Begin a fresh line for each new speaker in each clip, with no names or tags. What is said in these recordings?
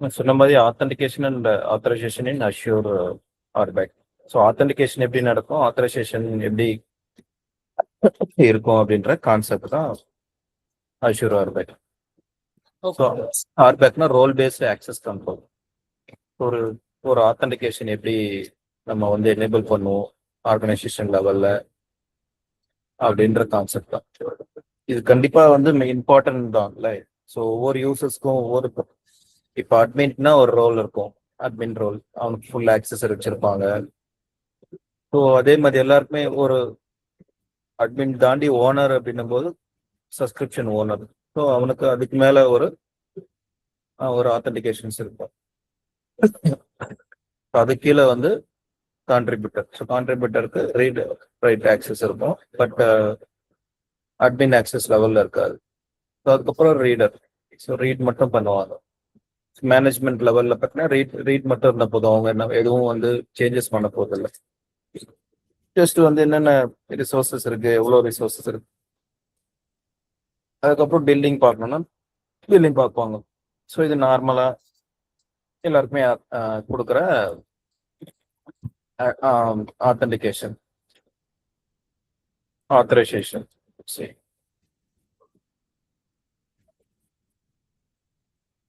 நான் சொன்ன மாதிரி authentication and authorization in Azure RBAC. So authentication எப்படி நடக்கும், ஆத்தரைசேஷன் எப்படி இருக்கும் அப்படின்ற கான்செப்ட் தான் அஷ்யூர் ஆர்பேக். ஸோ ஆர்பேக்னா ரோல் பேஸ்டு ஆக்சஸ் கண்ட்ரோல். ஒரு ஒரு ஆத்தென்டிகேஷன் எப்படி நம்ம வந்து எனேபிள் பண்ணுவோம் ஆர்கனைசேஷன் லெவல்ல அப்படின்ற கான்செப்ட் தான். இது கண்டிப்பா வந்து இம்பார்ட்டன்ட் தான் இல்லை. ஸோ ஒவ்வொரு யூசர்ஸ்க்கும் ஒவ்வொரு, இப்போ அட்மின்னா ஒரு ரோல் இருக்கும், அட்மின் ரோல், அவனுக்கு ஃபுல் ஆக்சஸ் வச்சிருப்பாங்க. ஸோ அதே மாதிரி எல்லாருக்குமே ஒரு அட்மின் தாண்டி ஓனர் அப்படின்னும் போது சப்ஸ்கிரிப்ஷன் ஓனர். ஸோ அவனுக்கு அதுக்கு மேல ஒரு ஆத்தென்டிகேஷன்ஸ் இருக்கும். அது கீழே வந்து கான்ட்ரிபியூட்டர். ஸோ கான்ட்ரிபியூட்டருக்கு ரீட் ரைட் ஆக்சஸ் இருக்கும், பட் அட்மின் ஆக்சஸ் லெவல்ல இருக்காது. ஸோ அதுக்கப்புறம் ரீடர். ஸோ ரீட் மட்டும் பண்ணுவாங்க. மேனேஜ்மெண்ட் லெவல்ல பார்த்தீங்கன்னா ரீட் மட்டும் இருந்த போதும், அவங்க என்ன எதுவும் வந்து சேஞ்சஸ் பண்ண போதில்லை. ஜஸ்ட் வந்து என்னென்ன ரிசோர்சஸ் இருக்கு, எவ்வளோ ரிசோர்சஸ் இருக்கு. அதுக்கப்புறம் பில்டிங் பார்க்கணும்னா பில்டிங் பார்ப்பாங்க. ஸோ இது நார்மலா எல்லாருக்குமே கொடுக்குற ஆத்தென்டிகேஷன் ஆத்தரைசேஷன். சரி.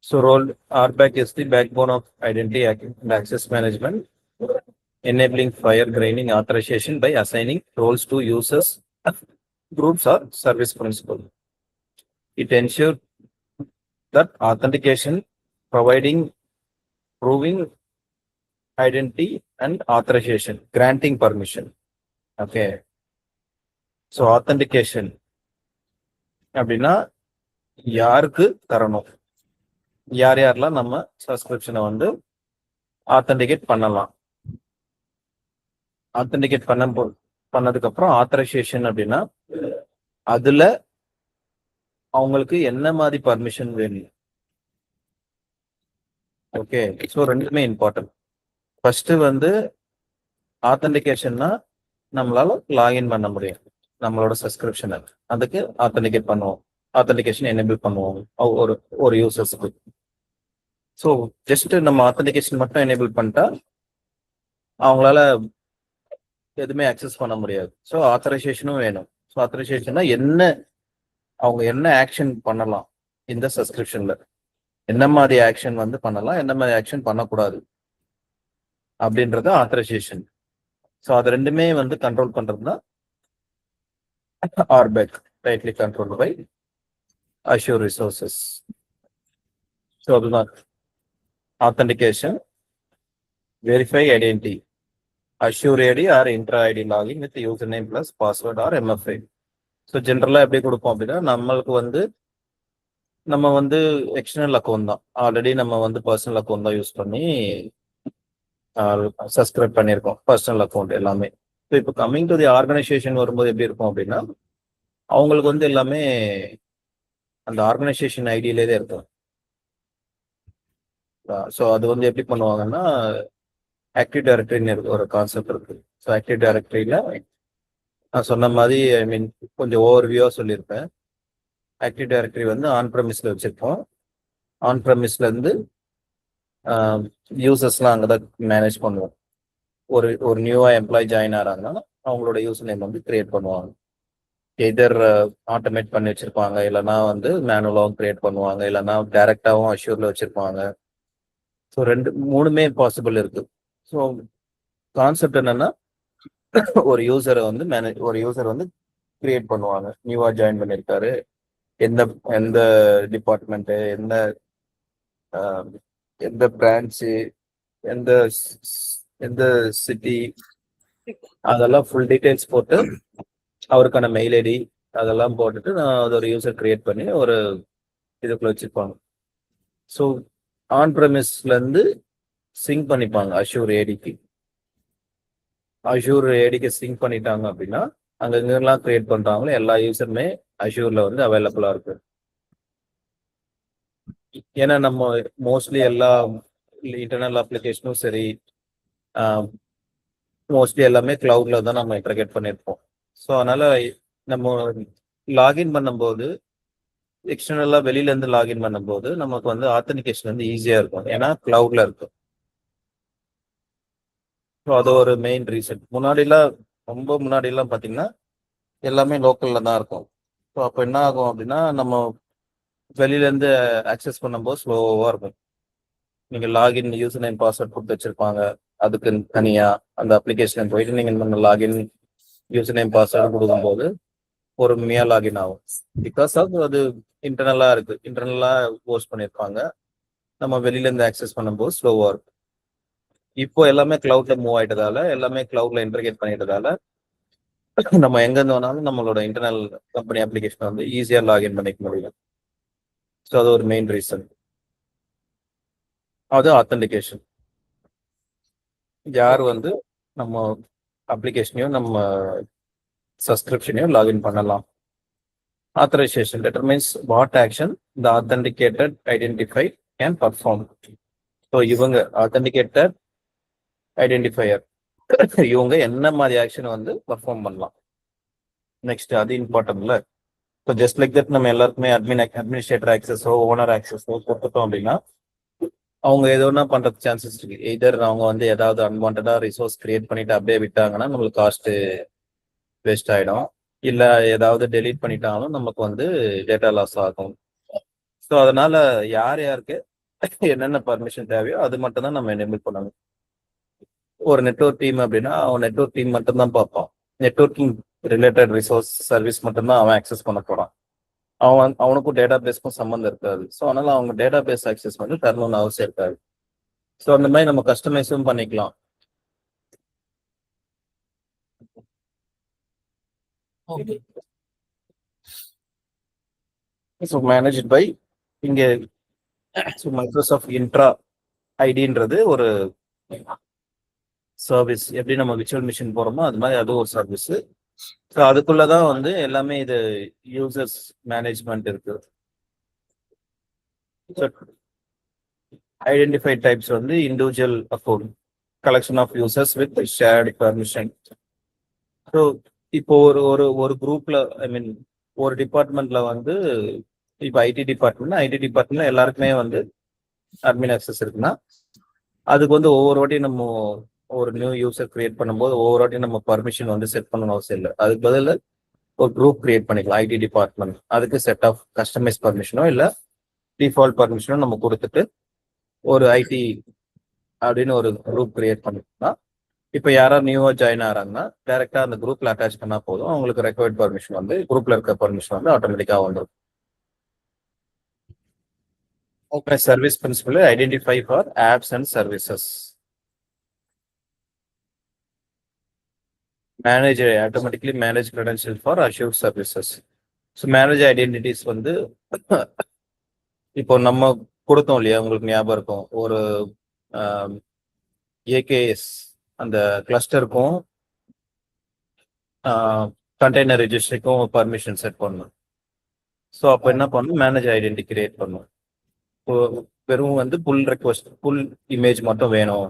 So role RBAC is the backbone of identity and access management, enabling fire graining authorization by assigning roles to users, groups or service principal. It ensures that authentication, providing, proving identity and authorization, granting permission. Okay. So authentication அப்படின்னா யாருக்கு தரணும், யார் யாரெல்லாம் நம்ம சப்ஸ்கிரிப்ஷனை வந்து authenticate பண்ணலாம். Authenticate பண்ணதுக்கு அப்புறம் ஆத்தரைசேஷன் அப்படின்னா அதுல அவங்களுக்கு என்ன மாதிரி பர்மிஷன் வேணும். ஓகே. ஸோ ரெண்டுமே இம்பார்ட்டன்ட். ஃபர்ஸ்ட் வந்து ஆத்தென்டிகேஷன்னா நம்மளால லாகின் பண்ண முடியும் நம்மளோட சப்ஸ்கிரிப்ஷனை, அதுக்கு ஆத்தென்டிகேட் பண்ணுவோம், ஆத்தென்டிகேஷன் எனேபிள் பண்ணுவோம் ஒரு யூசர்ஸுக்கு. ஸோ ஜஸ்ட் நம்ம ஆத்தென்டிகேஷன் மட்டும் எனேபிள் பண்ணிட்டா அவங்களால எதுவுமே அக்சஸ் பண்ண முடியாது. ஸோ ஆத்தரைசேஷனும் வேணும். ஸோ ஆத்தரைசேஷன்னா அவங்க என்ன ஆக்ஷன் பண்ணலாம், இந்த சப்ஸ்கிரிப்ஷன்ல என்ன மாதிரி ஆக்ஷன் வந்து பண்ணலாம், என்ன மாதிரி ஆக்ஷன் பண்ணக்கூடாது அப்படின்றது ஆத்தரைசேஷன். ஸோ அது ரெண்டுமே வந்து கண்ட்ரோல் பண்றதுனா RBAC, tightly controlled by Azure resources. So அதுதான் authentication, verify identity, assure ID or intra ID login with username plus password or MFA. So ஜென்ரலாக எப்படி கொடுப்போம் அப்படின்னா, நம்ம வந்து எக்ஸ்டர்னல் அக்கௌண்ட் தான், ஆல்ரெடி நம்ம வந்து பர்சனல் அக்கௌண்ட் தான் யூஸ் பண்ணி சப்ஸ்கிரைப் பண்ணியிருக்கோம், பர்சனல் அக்கௌண்ட் எல்லாமே. ஸோ இப்போ கம்மிங் டு தி ஆர்கனைசேஷன் வரும்போது எப்படி இருக்கும் அப்படின்னா, அவங்களுக்கு வந்து எல்லாமே அந்த ஆர்கனைசேஷன் ஐடியிலே தான் இருக்கும். ஸோ அது வந்து எப்படி பண்ணுவாங்கன்னா, ஆக்டிவ் டைரக்டரின்னு ஒரு கான்செப்ட் இருக்கு. ஸோ ஆக்டிவ் டைரக்டரியில நான் சொன்ன மாதிரி கொஞ்சம் ஓவர்வியூவாக சொல்லியிருப்பேன். ஆக்டிவ் டைரக்டரி வந்து ஆன் ப்ரெமிஸ்ல வச்சிருப்போம். ஆன் ப்ரெமிஸ்ல இருந்து யூசர்ஸ்லாம் அங்கே தான் மேனேஜ் பண்ணுவோம். ஒரு நியூவாக எம்ப்ளாயி ஜாயின் ஆகிறாங்கன்னா அவங்களோட யூசர் நேம் வந்து கிரியேட் பண்ணுவாங்க. எதர் ஆட்டோமேட் பண்ணி வச்சிருப்பாங்க, இல்லைன்னா வந்து மேனுவலாகவும் கிரியேட் பண்ணுவாங்க, இல்லைன்னா டைரக்டாகவும் அஷ்யூர்ல வச்சிருப்பாங்க. ஸோ மூணுமே பாசிபிள் இருக்கு. ஸோ கான்செப்ட் என்னன்னா, ஒரு யூசர் வந்து கிரியேட் பண்ணுவாங்க. நியூவா ஜாயின் பண்ணியிருக்காரு, எந்த டிபார்ட்மெண்ட்டு, எந்த பிரான்ச்சு, எந்த சிட்டி, அதெல்லாம் ஃபுல் டீடைல்ஸ் போட்டு அவருக்கான மெயில் ஐடி அதெல்லாம் போட்டுட்டு அது ஒரு யூசர் கிரியேட் பண்ணி ஒரு இதுக்குள்ள வச்சிருப்பாங்க. ஸோ ஆன் ப்ரெமிஸ்ல இருந்து சிங்க் பண்ணிப்பாங்க அஷ்யூர் ஏடிக்கு சிங்க் பண்ணிட்டாங்க அப்படின்னா அங்க எங்கெல்லாம் கிரியேட் பண்றாங்களோ எல்லா யூசருமே அஷ்யூர்ல வந்து அவைலபிளா இருக்கு. ஏன்னா நம்ம மோஸ்ட்லி எல்லா இன்டர்னல் அப்ளிகேஷனும் சரி, மோஸ்ட்லி எல்லாமே கிளவுட்ல தான் நம்ம இன்டர்கேட் பண்ணியிருப்போம். ஸோ அதனால நம்ம லாகின் பண்ணும்போது எக்ஸ்டர்னலா வெளியில இருந்து லாகின் பண்ணும்போது நமக்கு வந்து ஆத்தென்டிகேஷன் வந்து ஈஸியா இருக்கும். ஏன்னா கிளவுட்ல இருக்கும். ஸோ அது ஒரு மெயின் ரீசன். முன்னாடிலாம் ரொம்ப முன்னாடிலாம் பார்த்தீங்கன்னா எல்லாமே லோக்கல்ல தான் இருக்கும். ஸோ அப்போ என்ன ஆகும் அப்படின்னா நம்ம வெளியில இருந்து ஆக்சஸ் பண்ணும்போது ஸ்லோவா இருக்கும். நீங்க லாகின் யூசர் நேம் பாஸ்வேர்ட் கொடுத்து வச்சிருப்பாங்க. அதுக்கு தனியா அந்த அப்ளிகேஷன் போயிட்டு நீங்க நம்ம லாகின் யூசர் நேம் பாஸ்வேர்டு கொடுக்கும்போது பொறுமையா லாகின் ஆகும். பிகாஸ் ஆஃப் அது இன்டர்னலா இருக்கு. இன்டர்னலா போஸ்ட் பண்ணியிருப்பாங்க. நம்ம வெளியில இருந்து ஆக்சஸ் பண்ணும்போது ஸ்லோவா இருக்கும். இப்போ எல்லாமே கிளவுட்ல மூவ் ஆயிட்டதால, எல்லாமே கிளவுட்ல இன்டர்கேட் பண்ணிட்டதால நம்ம எங்க இருந்து வேணாலும் நம்மளோட இன்டர்னல் கம்பெனி அப்ளிகேஷன் வந்து ஈஸியா லாகின் பண்ணிக்க முடியும். ஸோ அது ஒரு மெயின் ரீசன். அது ஆத்தென்டிகேஷன். யார் வந்து நம்ம அப்ளிகேஷனையும் நம்ம சப்ஸ்கிரிப்ஷனையும் லாகின் பண்ணலாம். Authorization determines what action the authenticated identifier can perform. So இவங்க authenticated identifier இவங்க என்ன மாதிரி ஆக்ஷன் வந்து பர்ஃபார்ம் பண்ணலாம். நெக்ஸ்ட் அது இம்பார்ட்டன்ட்ல. ஸோ ஜஸ்ட் லைக் தட் நம்ம எல்லாருக்குமே அட்மினிஸ்ட்ரேட்டர் ஆக்சஸோ ஓனர் ஆக்சஸோ கொடுத்துட்டோம் அப்படின்னா அவங்க ஏதோ ஒன்றா பண்றதுக்கு சான்சஸ் இருக்கு. எதர் அவங்க வந்து ஏதாவது அன்வான்டா ரிசோர்ஸ் கிரியேட் பண்ணிட்டு அப்படியே விட்டாங்கன்னா நம்மளுக்கு காஸ்ட் வேஸ்ட் ஆயிடும். இல்லை ஏதாவது டெலீட் பண்ணிட்டாலும் நமக்கு வந்து டேட்டா லாஸ் ஆகும். ஸோ அதனால யார் யாருக்கு என்னென்ன பர்மிஷன் தேவையோ அது மட்டும் தான் நம்ம எனேபிள் பண்ணணும். ஒரு நெட்வொர்க் டீம் அப்படின்னா அவன் நெட்வொர்க் டீம் மட்டும் தான் பார்ப்பான். நெட்வொர்க்கிங் ரிலேட்டட் ரிசோர்ஸ் சர்வீஸ் மட்டும்தான் அவன் ஆக்சஸ் பண்ண போறான். அவனுக்கும் டேட்டா பேஸ்க்கும் சம்மந்தம் இருக்காது. ஸோ அதனால அவங்க டேட்டா பேஸ் ஆக்சஸ் வந்து தரணும்னு அவசியம் இருக்காது. ஸோ அந்த மாதிரி நம்ம கஸ்டமைஸும் பண்ணிக்கலாம். ஸோ மேனேஜ் பை இங்கே மைக்ரோசாஃப்ட் இன்ட்ரா ஐடின்றது ஒரு சர்வீஸ். எப்படி நம்ம விர்ச்சுவல் மிஷின் போறோமோ அது மாதிரி அது ஒரு சர்வீஸ். ஸோ அதுக்குள்ளதான் வந்து எல்லாமே இது யூசர்ஸ் மேனேஜ்மெண்ட் இருக்கு. ஐடென்டிஃபை டைப்ஸ் வந்து individual account collection of users with shared permission. So இப்போ ஒரு ஒரு ஒரு குரூப்ல ஐ மீன் ஒரு டிபார்ட்மெண்ட்ல வந்து இப்போ ஐடி டிபார்ட்மெண்ட்ல எல்லாருக்குமே வந்து அட்மின் ஆக்சஸ் இருக்குன்னா அதுக்கு வந்து ஒவ்வொரு வாட்டியும் நம்ம ஒரு நியூ யூசர் கிரியேட் பண்ணும்போது ஒவ்வொரு வாட்டியும் நம்ம பர்மிஷன் வந்து செட் பண்ணணும் அவசியம் இல்லை. அதுக்கு பதில் ஒரு குரூப் கிரியேட் பண்ணிக்கலாம். ஐடி டிபார்ட்மெண்ட் அதுக்கு செட் ஆஃப் கஸ்டமைஸ் பர்மிஷனோ இல்லை டிஃபால்ட் பர்மிஷனோ நம்ம கொடுத்துட்டு ஒரு ஐடி அப்படின்னு ஒரு குரூப் கிரியேட் பண்ணிக்கலாம். இப்போ யாராவது நியூவா ஜாயின் ஆகிறாங்கன்னா டைரக்டா அந்த குரூப்ல அட்டாச் பண்ணா போதும். அவங்களுக்கு ரெக்வயர்ட் பர்மிஷன் வந்து குரூப்ல இருக்க பர்மிஷன் வந்து ஆட்டோமேட்டிக்கா வந்துடும். Service principal identify for apps and services. automatically manage credentials for assured services. So manage identities வந்து இப்போ நம்ம கொடுத்தோம் இல்லையா, உங்களுக்கு ஞாபகம் இருக்கும், ஒரு ஏகேஎஸ் அந்த கிளஸ்டருக்கும் கண்டெய்னர் ரெஜிஸ்ட்ரிக்கும் பர்மிஷன் செட் பண்ணணும். ஸோ அப்போ என்ன பண்ணணும், மேனேஜ் ஐடென்டி கிரியேட் பண்ணணும். வெறும் வந்து புல் ரெக்வஸ்ட் புல் இமேஜ் மட்டும் வேணும்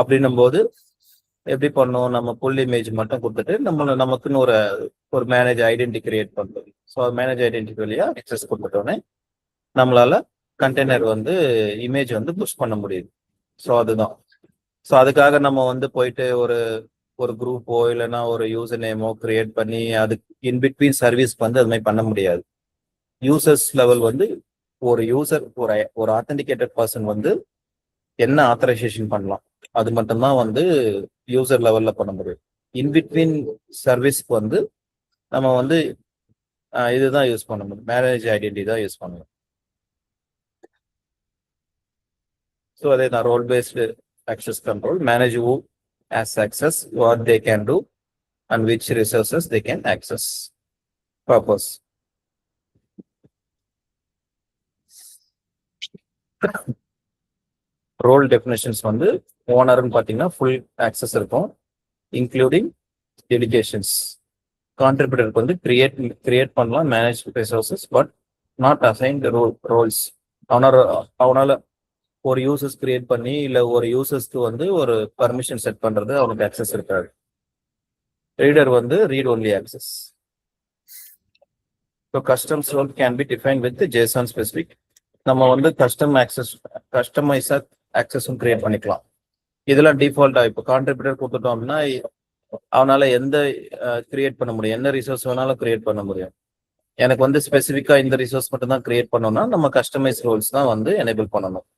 அப்படின்னும் போது எப்படி பண்ணோம், நம்ம புல் இமேஜ் மட்டும் கொடுத்துட்டு நமக்குன்னு ஒரு மேனேஜ் ஐடென்டி கிரியேட் பண்ணுறது. ஸோ மேனேஜ் ஐடென்டி வழியா அக்சஸ் கொடுத்துட்டோன்னே நம்மளால கண்டெய்னர் வந்து இமேஜ் வந்து புஷ் பண்ண முடியுது. ஸோ அதுதான். ஸோ அதுக்காக நம்ம வந்து போயிட்டு ஒரு குரூப்போ இல்லைன்னா ஒரு யூசர் நேமோ கிரியேட் பண்ணி அதுக்கு இன்பிட்வீன் சர்வீஸ்க்கு வந்து அது மாதிரி பண்ண முடியாது. யூசர்ஸ் லெவல் வந்து ஒரு யூசர் ஒரு ஆத்தென்டிகேட்டட் பர்சன் வந்து என்ன ஆத்தரைசேஷன் பண்ணலாம் அது மட்டும்தான் வந்து யூசர் லெவல்ல பண்ண முடியும். இன்பிட்வீன் சர்வீஸ்க்கு வந்து நம்ம வந்து இதுதான் யூஸ் பண்ண முடியும், மேனேஜ் ஐடென்டி தான் யூஸ் பண்ணணும். ஸோ அதே தான் role based access control, manage who has access, what they can do, and which resources they can access. Purpose. Role definitions வந்து ஓனர்னு பார்த்தீங்கன்னா ஃபுல் ஆக்சஸ் இருக்கும், இன்க்ளூடிங் டெலிகேஷன்ஸ். கான்ட்ரிபியூட்டருக்கு வந்து கிரியேட் பண்ணலாம் manage resources, but not assign roles. அவனால ஒரு users create பண்ணி இல்லை ஒரு யூசர்ஸ்க்கு வந்து ஒரு பர்மிஷன் செட் பண்றது அவனுக்கு ஆக்சஸ் இருக்காது. ரீடர் வந்து read only access. So customs role can be define with JSON specific. நம்ம வந்து கஸ்டமைஸா ஆக்சஸும் கிரியேட் பண்ணிக்கலாம். இதெல்லாம் டிஃபால்ட்டா இப்போ கான்ட்ரிபியூட்டர் கொடுத்துட்டோம் அப்படின்னா அவனால எந்த கிரியேட் பண்ண முடியும், என்ன ரிசோர்ஸ் வேணாலும் கிரியேட் பண்ண முடியும். எனக்கு வந்து ஸ்பெசிஃபிக்கா இந்த ரிசோர்ஸ் மட்டும் தான் கிரியேட் பண்ணோம்னா நம்ம கஸ்டமைஸ் ரோல்ஸ் தான் வந்து எனேபிள் பண்ணணும்.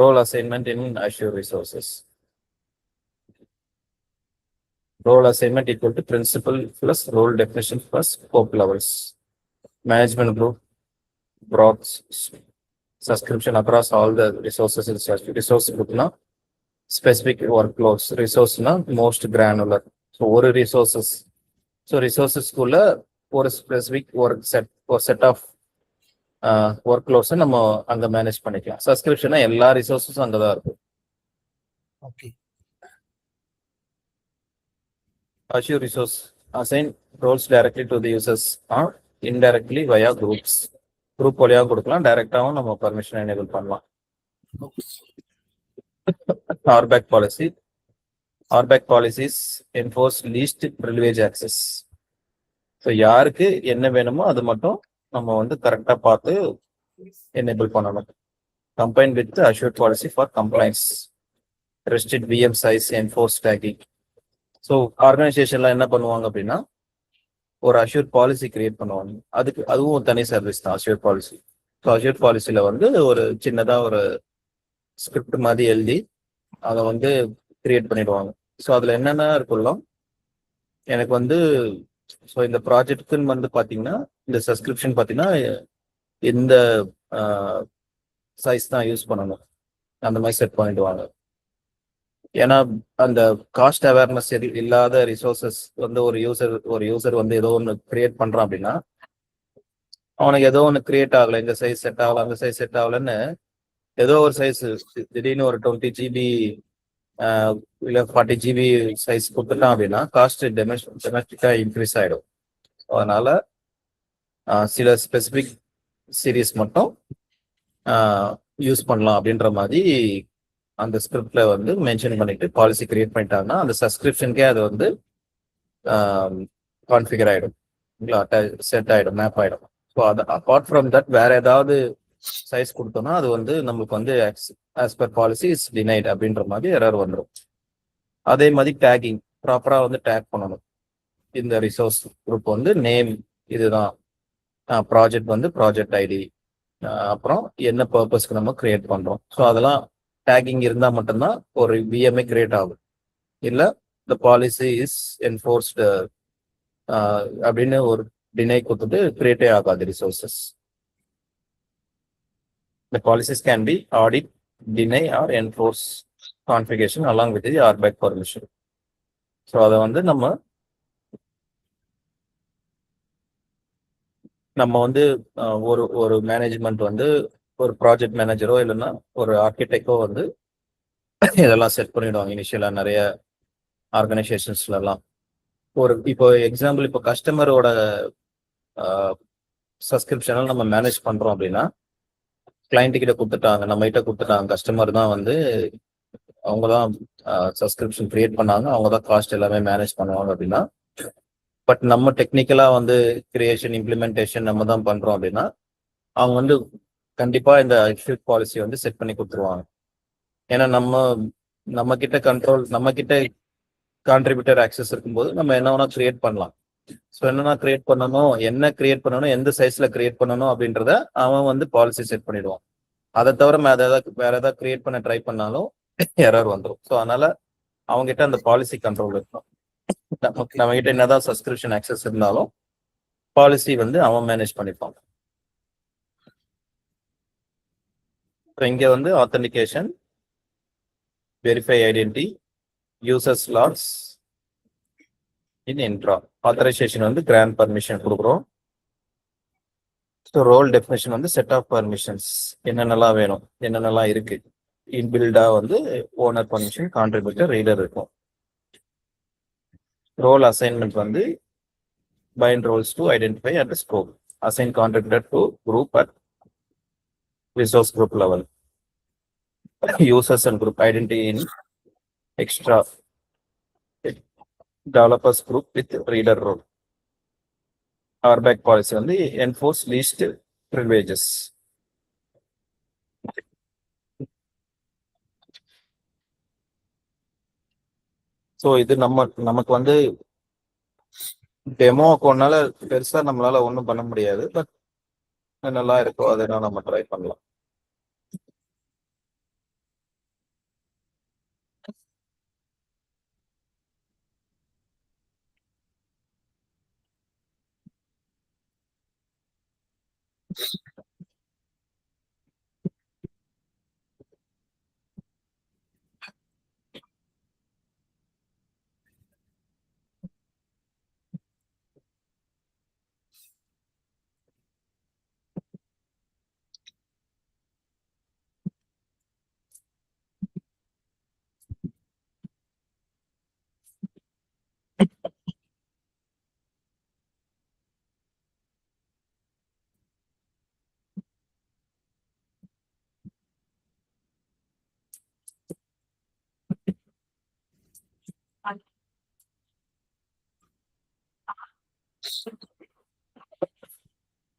Role assignment in Azure resources. Role assignment equal to principal plus role definition plus scope levels. Management group brought subscription across all the resources in resource group na specific workloads. Resource na most granular. So ஒரு resources. So resources குள்ள ஒரு specific work set of workloads நம்ம அங்க manage பண்ணிக்கலாம். சப்ஸ்கிரிப்ஷனா எல்லா ரிசோர்ஸஸும் அங்கதான் இருக்கும்.
Okay.
Azure resource assign roles directly to the users or indirectly via groups. Group வழியா கொடுக்கலாம், டைரக்டாவும் நம்ம பர்மிஷன் எனேபிள் பண்ணலாம். RBAC policy. RBAC policies enforce least privilege access. So யாருக்கு என்ன வேணுமோ அது மட்டும் நம்ம வந்து கரெக்டா பார்த்து எனேபிள் பண்ணணும். Combine with Azure policy for compliance. Restrict VM size, enforce tagging. So ஆர்கனைசேஷன்ல என்ன பண்ணுவாங்க அப்படின்னா ஒரு Azure பாலிசி கிரியேட் பண்ணுவாங்க. அதுவும் ஒரு தனி சர்வீஸ் தான் Azure பாலிசி. ஸோ Azure பாலிசியில வந்து ஒரு சின்னதா ஒரு ஸ்கிரிப்ட் மாதிரி எழுதி அதை வந்து கிரியேட் பண்ணிடுவாங்க. ஸோ அதுல என்னென்ன இருக்குல்ல, எனக்கு வந்து ஸோ இந்த ப்ராஜெக்ட்டுன்னு வந்து பார்த்தீங்கன்னா இந்த சப்ஸ்கிரிப்ஷன் பார்த்தீங்கன்னா இந்த சைஸ் தான் யூஸ் பண்ணணும் அந்த மாதிரி செட் பண்ணிடுவாங்க. ஏன்னா அந்த காஸ்ட் அவேர்னஸ் இல்லாத ரிசோர்சஸ் வந்து ஒரு யூசர் வந்து ஏதோ ஒன்று கிரியேட் பண்றான் அப்படின்னா அவனுக்கு ஏதோ ஒன்று கிரியேட் ஆகலை, இந்த சைஸ் செட் ஆகல, அந்த சைஸ் செட் ஆகலன்னு ஏதோ ஒரு சைஸ் திடீர்னு ஒரு 20 GB இல்லை 40 GB சைஸ் கொடுத்துட்டான் அப்படின்னா காஸ்ட் டொமஸ்டிக்கா இன்க்ரீஸ் ஆகிடும். அதனால சில ஸ்பெசிபிக் சீரீஸ் மட்டும் யூஸ் பண்ணலாம் அப்படின்ற மாதிரி அந்த ஸ்கிரிப்ட்ல வந்து மென்ஷன் பண்ணிட்டு பாலிசி கிரியேட் பண்ணிட்டாங்கன்னா அந்த சப்ஸ்கிரிப்ஷனுக்கே அது வந்து கான்ஃபிகர் ஆகிடும், செட் ஆகிடும், மேப் ஆகிடும். ஸோ அது அப்பார்ட் ஃப்ரம் தட் வேற ஏதாவது சைஸ் கொடுத்தோம்னா அது வந்து நம்மளுக்கு வந்து as per policy is denied அப்படின்ற மாதிரி எரர் வந்துடும். அதே மாதிரி டேகிங் ப்ராப்பரா வந்து டேக் பண்ணணும். இந்த ரிசோர்ஸ் குரூப் வந்து நேம் இதுதான், ப்ராஜெக்ட் வந்து ப்ராஜெக்ட் ஐடி, அப்புறம் என்ன பர்பஸ்க்கு நம்ம கிரியேட் பண்றோம். ஸோ அதெல்லாம் டேகிங் இருந்தா மட்டும்தான் ஒரு விஎம்ஏ கிரியேட் ஆகும். இல்லை இந்த பாலிசி இஸ் என்ஃபோர்ஸ்டு அப்படின்னு ஒரு டினை கொடுத்துட்டு கிரியேட்டே ஆகாது resources. The policies can be audit, deny or enforce configuration along with the RBAC permission. So அதை வந்து நம்ம வந்து ஒரு மேனேஜ்மெண்ட் வந்து ஒரு ப்ராஜெக்ட் மேனேஜரோ இல்லைன்னா ஒரு ஆர்கிடெக்டோ வந்து இதெல்லாம் செட் பண்ணிடுவாங்க. இனிஷியலா நிறைய ஆர்கனைசேஷன்ஸ்லாம் இப்போ எக்ஸாம்பிள் இப்போ கஸ்டமரோட சப்ஸ்கிரிப்ஷனை நம்ம மேனேஜ் பண்றோம் அப்படின்னா கிளைண்ட் கிட்ட கொடுத்துட்டாங்க, நம்ம கிட்ட கொடுத்துட்டாங்க, கஸ்டமர் தான் வந்து அவங்க தான் சப்ஸ்கிரிப்ஷன் கிரியேட் பண்ணாங்க, அவங்க தான் காஸ்ட் எல்லாமே மேனேஜ் பண்ணுவாங்க அப்படின்னா, பட் நம்ம டெக்னிக்கலா வந்து கிரியேஷன் இம்ப்ளிமெண்டேஷன் நம்ம தான் பண்றோம் அப்படின்னா அவங்க வந்து கண்டிப்பா இந்த Azure பாலிசி வந்து செட் பண்ணி கொடுத்துருவாங்க. ஏன்னா நம்ம கிட்ட கண்ட்ரோல், நம்ம கிட்ட கான்ட்ரிபியூட்டர் ஆக்சஸ் இருக்கும்போது நம்ம என்ன வேணா கிரியேட் பண்ணலாம். ஸோ என்னன்னா கிரியேட் பண்ணணும், என்ன கிரியேட் பண்ணணும், எந்த சைஸ்ல கிரியேட் பண்ணணும் அப்படின்றத அவன் வந்து பாலிசி செட் பண்ணிடுவான். அதை தவிர வேற ஏதாவது கிரியேட் பண்ண ட்ரை பண்ணாலும் எரர் வந்துடும். ஸோ அதனால அவங்க கிட்ட அந்த பாலிசி கண்ட்ரோல் இருக்கும். நம்ம கிட்ட என்னதான் சப்ஸ்கிரிப்ஷன் ஆக்சஸ் இருந்தாலும் பாலிசி வந்து அவன் மேனேஜ் பண்ணிப்பான். இங்க வந்து authentication, verify identity, users logs in Entra. Authorization வந்து கிராண்ட் பர்மிஷன் கொடுக்குறோம். ஸோ ரோல் டெஃபினேஷன் வந்து செட் ஆஃப் பர்மிஷன்ஸ் என்னென்னலாம் வேணும், என்னென்னலாம் இருக்கு. இன்பில்டா வந்து ஓனர் பர்மிஷன், கான்ட்ரிபியூட்டர், ரீடர் இருக்கும். ரோல் அசைன்மெண்ட் வந்து bind roles to identify at scope, assign contributor to group at resource group level, users and group identity in extra developers group with reader role. RBAC policy வந்து enforce least privileges. So இது நமக்கு வந்து demo அக்கௌண்ட்னால பெருசா நம்மளால ஒன்றும் பண்ண முடியாது. But நல்லா இருக்கோ அதெல்லாம் நம்ம ட்ரை பண்ணலாம்.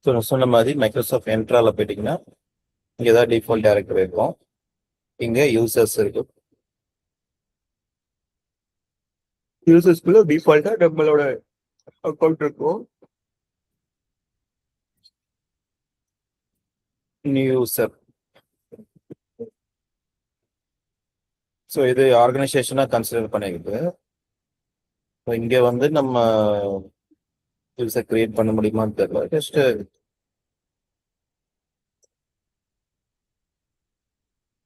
ஸோ நான் சொன்ன மாதிரி மைக்ரோசாஃப்ட் என்ட்ரால போயிட்டீங்கன்னா இங்கே தான் டிஃபால்ட் டேரக்டர் இருக்கும். இங்கே யூசர்ஸ் இருக்கு. யூசர்ஸ்குள்ள டிஃபால்ட்டா நம்மளோட அக்கௌண்ட் இருக்கும். New user. ஸோ இது ஆர்கனைசேஷனாக கன்சிடர் பண்ணிக்கிட்டு ஸோ இங்கே வந்து நம்ம யூசர் கிரியேட் பண்ண முடியுமான்னு தெரியல. ஜஸ்ட்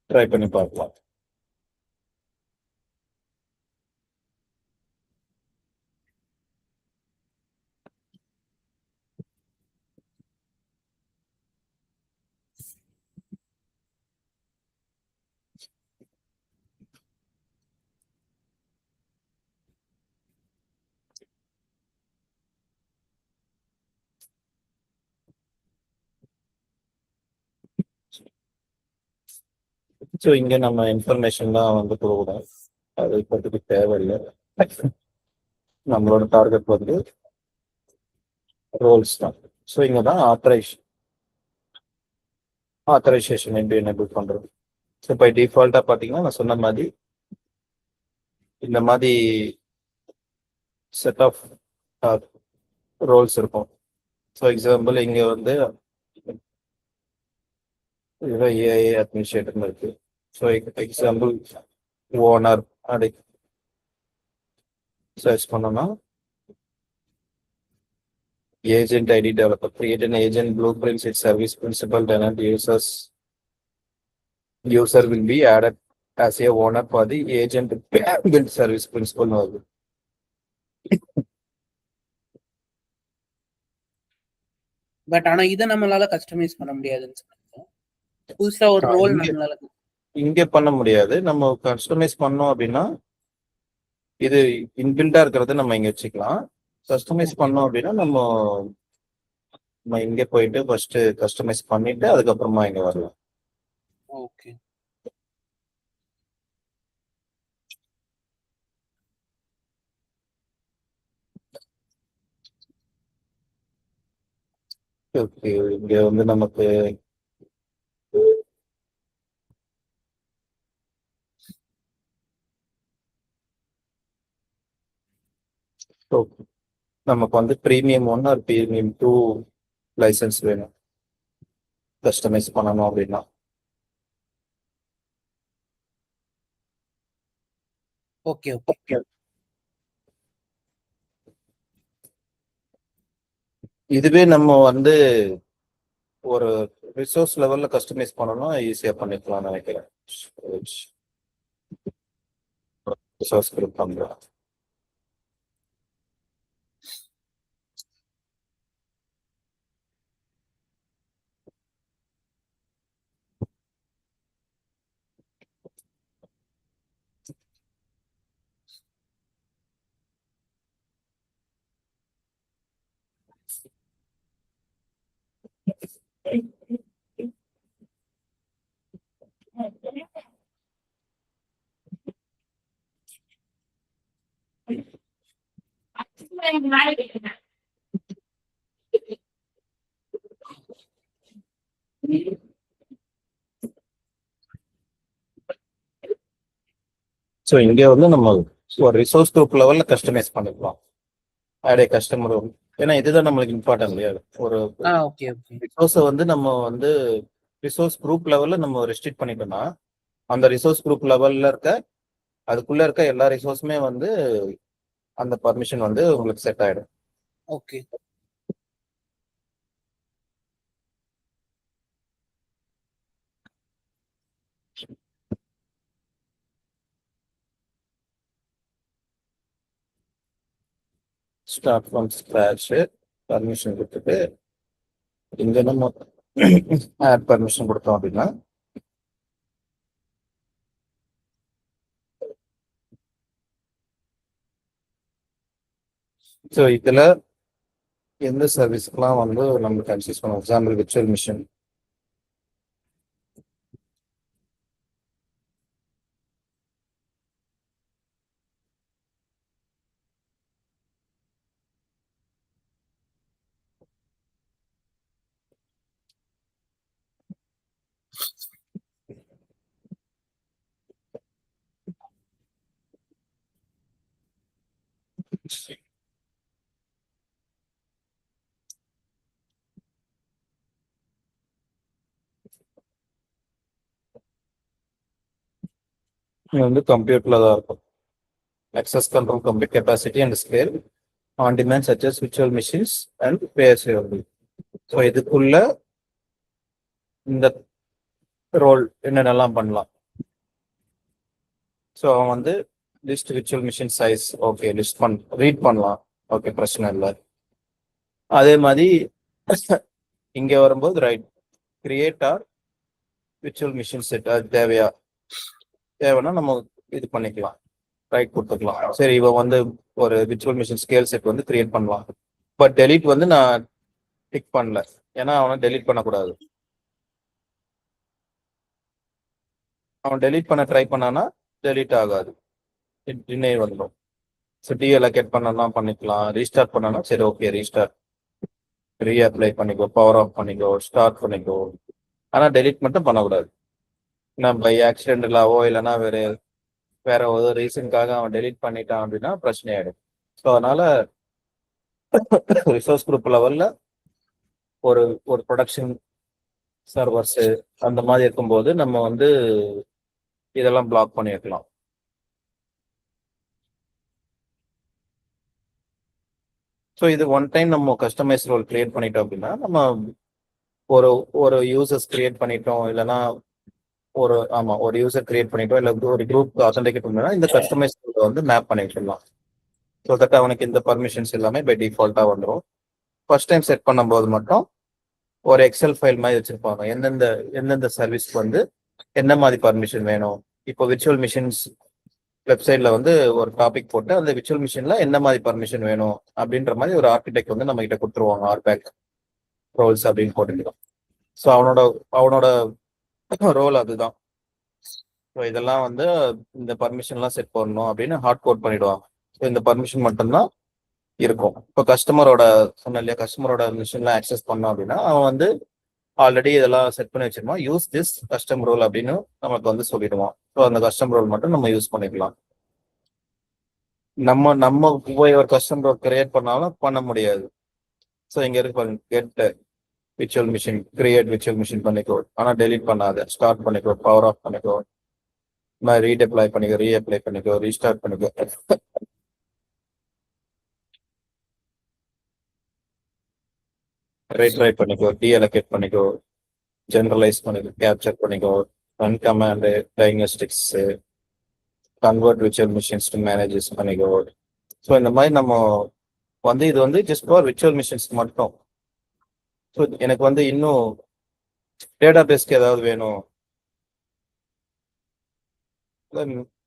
ட்ரை பண்ணி பார்க்கலாம். ஸோ இங்கே நம்ம இன்ஃபர்மேஷன்லாம் வந்து கொடுக்கணும். அது இப்போதைக்கு தேவையில்லை. நம்மளோட டார்கெட் வந்து ரோல்ஸ் தான். ஸோ இங்கே தான் ஆத்தரைசேஷன் எப்படி எனேபிள் பண்ணுறது. ஸோ இப்போ டிஃபால்ட்டாக பார்த்தீங்கன்னா நான் சொன்ன மாதிரி இந்த மாதிரி செட் ஆஃப் ரோல்ஸ் இருக்கும். ஸோ எக்ஸாம்பிள் இங்கே வந்து இதில் ஏஐ அட்மினிஸ்ட்ரேட்டர்னு இருக்கு. ஸோ எக்ஸாம்பிள் ஓனர் அப்படி சர்ச் பண்ணோம்னா agent ID developer create an agent blueprints its service principal tenant user will be added as a owner for the agent build service principal வருது.
But ஆனா இதை நம்மளால கஸ்டமைஸ் பண்ண முடியாதுன்னு சொன்னாங்க. புதுசா ஒரு ரோல் நம்மளால
இங்க பண்ண முடியாது. நம்ம கஸ்டமைஸ் பண்ணோம் அப்படின்னா இது இன்பில்டா இருக்கிறத நம்ம இங்க வச்சுக்கலாம். கஸ்டமைஸ் பண்ணோம் அப்படின்னா நம்ம இங்க போயிட்டு ஃபர்ஸ்ட் கஸ்டமைஸ் பண்ணிட்டு அதுக்கப்புறமா இங்க வரலாம்.
ஓகே.
ஓகே இங்க வந்து நமக்கு நமக்கு வந்து ப்ரீமியம் 1 ஆர் ப்ரீமியம் 2 லைசன்ஸ் வேணும் கஸ்டமைஸ் பண்ணணும் அப்படின்னா.
Okay okay.
இதுவே நம்ம வந்து ஒரு ரிசோர்ஸ் லெவல்ல கஸ்டமைஸ் பண்ணணும் ஈஸியா பண்ணிக்கலாம் நினைக்கிறேன். ரிசோர்ஸ் குரூப் பண்றேன். ஸோ இங்க வந்து நம்ம ஒரு ரிசோர்ஸ் குரூப் லெவல்ல கஸ்டமைஸ் பண்ணிக்கலாம். ஆட் கஸ்டமர், ஏன்னா இதுதான் நம்மளுக்கு இம்பார்ட்டன்ட் இல்லையா? ஒரு
ஓகே ஓகே.
ரிசோர்ஸை வந்து நம்ம வந்து ரிசோர்ஸ் குரூப் லெவல்ல நம்ம ரெஸ்ட்ரிக்ட் பண்ணிட்டோம்னா அந்த ரிசோர்ஸ் குரூப் லெவல்ல இருக்க அதுக்குள்ள இருக்க எல்லா ரிசோர்ஸுமே வந்து அந்த பர்மிஷன் வந்து உங்களுக்கு செட் ஆயிடும்.
Okay.
Start from scratch permission கொடுத்துட்டு இங்க நம்ம ஆட் பர்மிஷன் கொடுத்தோம் அப்படின்னா ஸோ இதுல எந்த சர்வீஸ்க்குலாம் வந்து நம்ம கன்சியூஸ் பண்ணுவோம். Example virtual machine. இது வந்து கம்ப்யூட்டர்ல தான் இருக்கும். access control compute capacity and scale on demand such as virtual machines and pay as you go. So இதுக்குள்ள இந்த ரோல் என்னென்னலாம் பண்ணலாம். ஸோ அவன் வந்து list virtual machine size okay list read பண்ணலாம். ஓகே பிரச்சனை இல்லை. அதே மாதிரி இங்க வரும்போது right create R virtual machine set அது தேவைன்னா நம்ம இது பண்ணிக்கலாம், ரைட் கொடுத்துக்கலாம். சரி இவன் வந்து ஒரு விர்ச்சுவல் மிஷின் ஸ்கேல் செட் வந்து கிரியேட் பண்ணலாம். பட் டெலீட் வந்து நான் டிக் பண்ணல, ஏன்னா அவனை டெலீட் பண்ணக்கூடாது. அவன் டெலீட் பண்ண ட்ரை பண்ணானா டெலீட் ஆகாது, டினை வந்துடும். ஸோ டீஅலோகேட் பண்ணலாம் பண்ணிக்கலாம். ரீஸ்டார்ட் பண்ணனா சரி ஓகே ரீஸ்டார்ட், ரீஅப்ளை பண்ணிக்கோ, பவர் ஆஃப் பண்ணிக்கோ, ஸ்டார்ட் பண்ணிக்கோ. ஆனால் டெலீட் மட்டும் பண்ணக்கூடாது. நான் பை ஆக்சிடென்டலாவோ இல்லைன்னா வேற ஒரு ரீசனுக்காக அவன் டெலீட் பண்ணிட்டான் அப்படின்னா பிரச்சனை ஆயிடும். ஸோ அதனால ரிசோர்ஸ் குரூப் லெவல்ல ஒரு ஒரு ப்ரொடக்ஷன் சர்வர்ஸ் அந்த மாதிரி இருக்கும்போது நம்ம வந்து இதெல்லாம் பிளாக் பண்ணி வைக்கலாம். ஸோ இது ஒன் டைம் நம்ம கஸ்டமைஸ் ரோல் கிரியேட் பண்ணிட்டோம் அப்படின்னா நம்ம ஒரு ஒரு யூசர்ஸ் கிரியேட் பண்ணிட்டோம் இல்லைன்னா ஒரு யூசர் கிரியேட் பண்ணிட்டோம் இல்லை ஒரு குரூப் அத்தன்டிகேட் பண்ணா இந்த கஸ்டமைஸ் வந்து மேப் பண்ணி வச்சிடலாம். ஸோ தட் அவனுக்கு இந்த பர்மிஷன்ஸ் எல்லாமே பை டிஃபால்ட்டாக வந்துடும். ஃபர்ஸ்ட் டைம் செட் பண்ணும்போது மட்டும் ஒரு எக்ஸல் ஃபைல் மாதிரி வச்சிருப்பாங்க, எந்தெந்த சர்வீஸ்க்கு வந்து என்ன மாதிரி பர்மிஷன் வேணும். இப்போ விர்ச்சுவல் மிஷின்ஸ் வெப்சைட்ல வந்து ஒரு டாபிக் போட்டு அந்த விர்ச்சுவல் மிஷின்ல என்ன மாதிரி பர்மிஷன் வேணும் அப்படின்ற மாதிரி ஒரு ஆர்கிடெக்ட் வந்து நம்ம கிட்ட கொடுத்துருவாங்க, ஆர்பேக் ரோல்ஸ் அப்படின்னு போட்டுக்கலாம். ஸோ அவனோட ரோல் அதுதான். ஸோ இதெல்லாம் வந்து இந்த பர்மிஷன்லாம் செட் பண்ணணும் அப்படின்னு ஹார்ட் கோட் பண்ணிடுவாங்க. ஸோ இந்த பர்மிஷன் மட்டும்தான் இருக்கும். இப்போ கஸ்டமரோட சொன்ன இல்லையா, கஸ்டமரோட மிஷின்லாம் ஆக்சஸ் பண்ணோம் அப்படின்னா அவன் வந்து ஆல்ரெடி இதெல்லாம் செட் பண்ணி வச்சிருவான். யூஸ் திஸ் கஸ்டம் ரோல் அப்படின்னு நமக்கு வந்து சொல்லிடுவான். ஸோ அந்த கஸ்டம் ரோல் மட்டும் நம்ம யூஸ் பண்ணிக்கலாம். நம்ம போய் ஒரு கஸ்டம் ரோல் கிரியேட் பண்ணாலும் பண்ண முடியாது. ஸோ இங்க இருக்கு பாருங்க, get virtual machine, create virtual machine பண்ணிக்கோ, ஆனால் டெலீட் பண்ணாத, ஸ்டார்ட் பண்ணிக்கோ, பவர் ஆஃப் பண்ணிக்கோ, ரீஅப்ளை பண்ணிக்கோ, ரீஅப்ளை பண்ணிக்கோ, ரீஸ்டார்ட் பண்ணிக்கோ, ரீட்ரை பண்ணிக்கோ, டீஅலோகேட் பண்ணிக்கோ, ஜெனரலைஸ் பண்ணிக்கோ, கேப்சர் பண்ணிக்கோ, run command, diagnostics, convert virtual machines to manages பண்ணிக்கோ. ஸோ இந்த மாதிரி நம்ம வந்து இது வந்து ஜஸ்ட் ஃபார் விர்ச்சுவல் மிஷின்ஸ்க்கு மட்டும். ஸோ எனக்கு வந்து இன்னும் டேட்டா பேஸ்க்கு ஏதாவது வேணும்,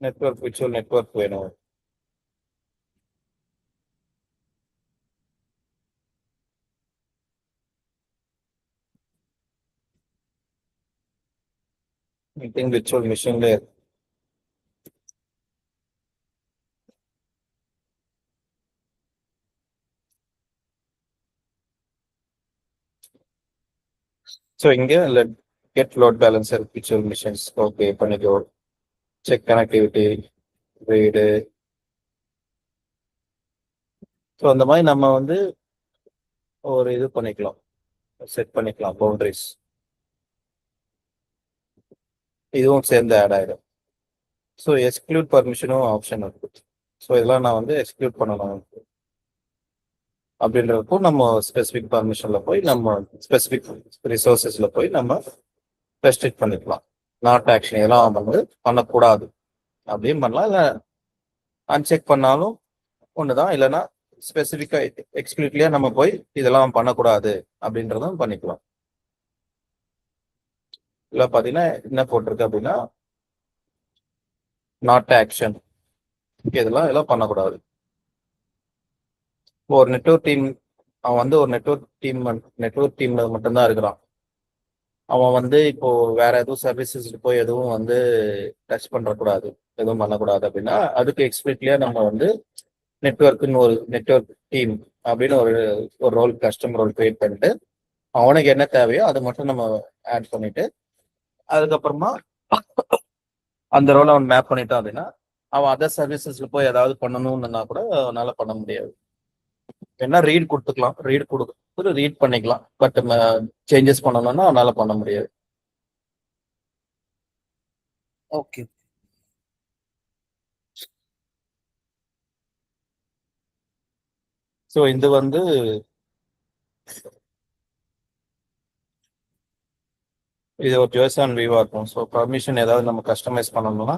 நெட்வொர்க் விர்ச்சுவல் நெட்வொர்க் வேணும், மீட்டிங் விர்ச்சுவல் மிஷின்ல ஸோ இங்க get load balancer virtual machines okay பண்ணிக்கோ. Check connectivity read. ஸோ அந்த மாதிரி நம்ம வந்து ஒரு இது பண்ணிக்கலாம், செட் பண்ணிக்கலாம் பவுண்டரிஸ். இதுவும் சேர்ந்து ஆட் ஆயிடும். ஸோ எக்ஸ்க்ளூட் பர்மிஷனும் ஆப்ஷன் இருக்கு. ஸோ இதெல்லாம் நான் வந்து எக்ஸ்க்ளூட் பண்ணணும் அப்படின்றப்போ நம்ம ஸ்பெசிஃபிக் பர்மிஷன்ல போய் நம்ம ஸ்பெசிஃபிக் ரிசோர்ஸஸ்ல போய் நம்ம ரெஸ்ட்ரிக்ட் பண்ணிக்கலாம். நாட் ஆக்ஷன் இதெல்லாம் வந்து பண்ணக்கூடாது அப்படியும் பண்ணலாம். இல்லை அன்செக் பண்ணாலும் ஒண்ணுதான். இல்லைன்னா ஸ்பெசிஃபிக்கா எக்ஸ்க்ளூட்லியா நம்ம போய் இதெல்லாம் பண்ணக்கூடாது அப்படின்றதும் பண்ணிக்கலாம். இல்லை பார்த்தீங்கன்னா என்ன போட்டிருக்கு அப்படின்னா நாட் ஆக்ஷன், இதெல்லாம் பண்ணக்கூடாது. ஒரு நெட்வொர்க் டீம், அவன் வந்து ஒரு நெட்வொர்க் டீம்ல மட்டும்தான் இருக்கிறான். அவன் வந்து இப்போ வேற எதுவும் சர்வீசஸ் போய் எதுவும் வந்து டச் பண்ணக்கூடாது, எதுவும் பண்ணக்கூடாது அப்படின்னா அதுக்கு எக்ஸ்பிளிட்லியா நம்ம வந்து நெட்வொர்க்குன்னு ஒரு நெட்வொர்க் டீம் அப்படின்னு ஒரு ரோல், கஸ்டமர் ரோல் கிரியேட் பண்ணிட்டு அவனுக்கு என்ன தேவையோ அதை மட்டும் நம்ம ஆட் பண்ணிட்டு அதுக்கப்புறமா அந்த ரோலை அவன் மேப் பண்ணிட்டான் அப்படின்னா அவன் அதர் சர்வீசஸ்ல போய் ஏதாவது பண்ணணும்னா கூட அவனால பண்ண முடியாது. என்ன ரீட் கொடுத்துக்கலாம், ரீட் பண்ணிக்கலாம். பட் சேஞ்சஸ் பண்ணணும்னா அவனால பண்ண முடியாது.
ஓகே.
ஸோ இது வந்து இது ஒரு ஜேசன் வியூவா இருக்கும். ஸோ பர்மிஷன் ஏதாவது நம்ம கஸ்டமைஸ் பண்ணணும்னா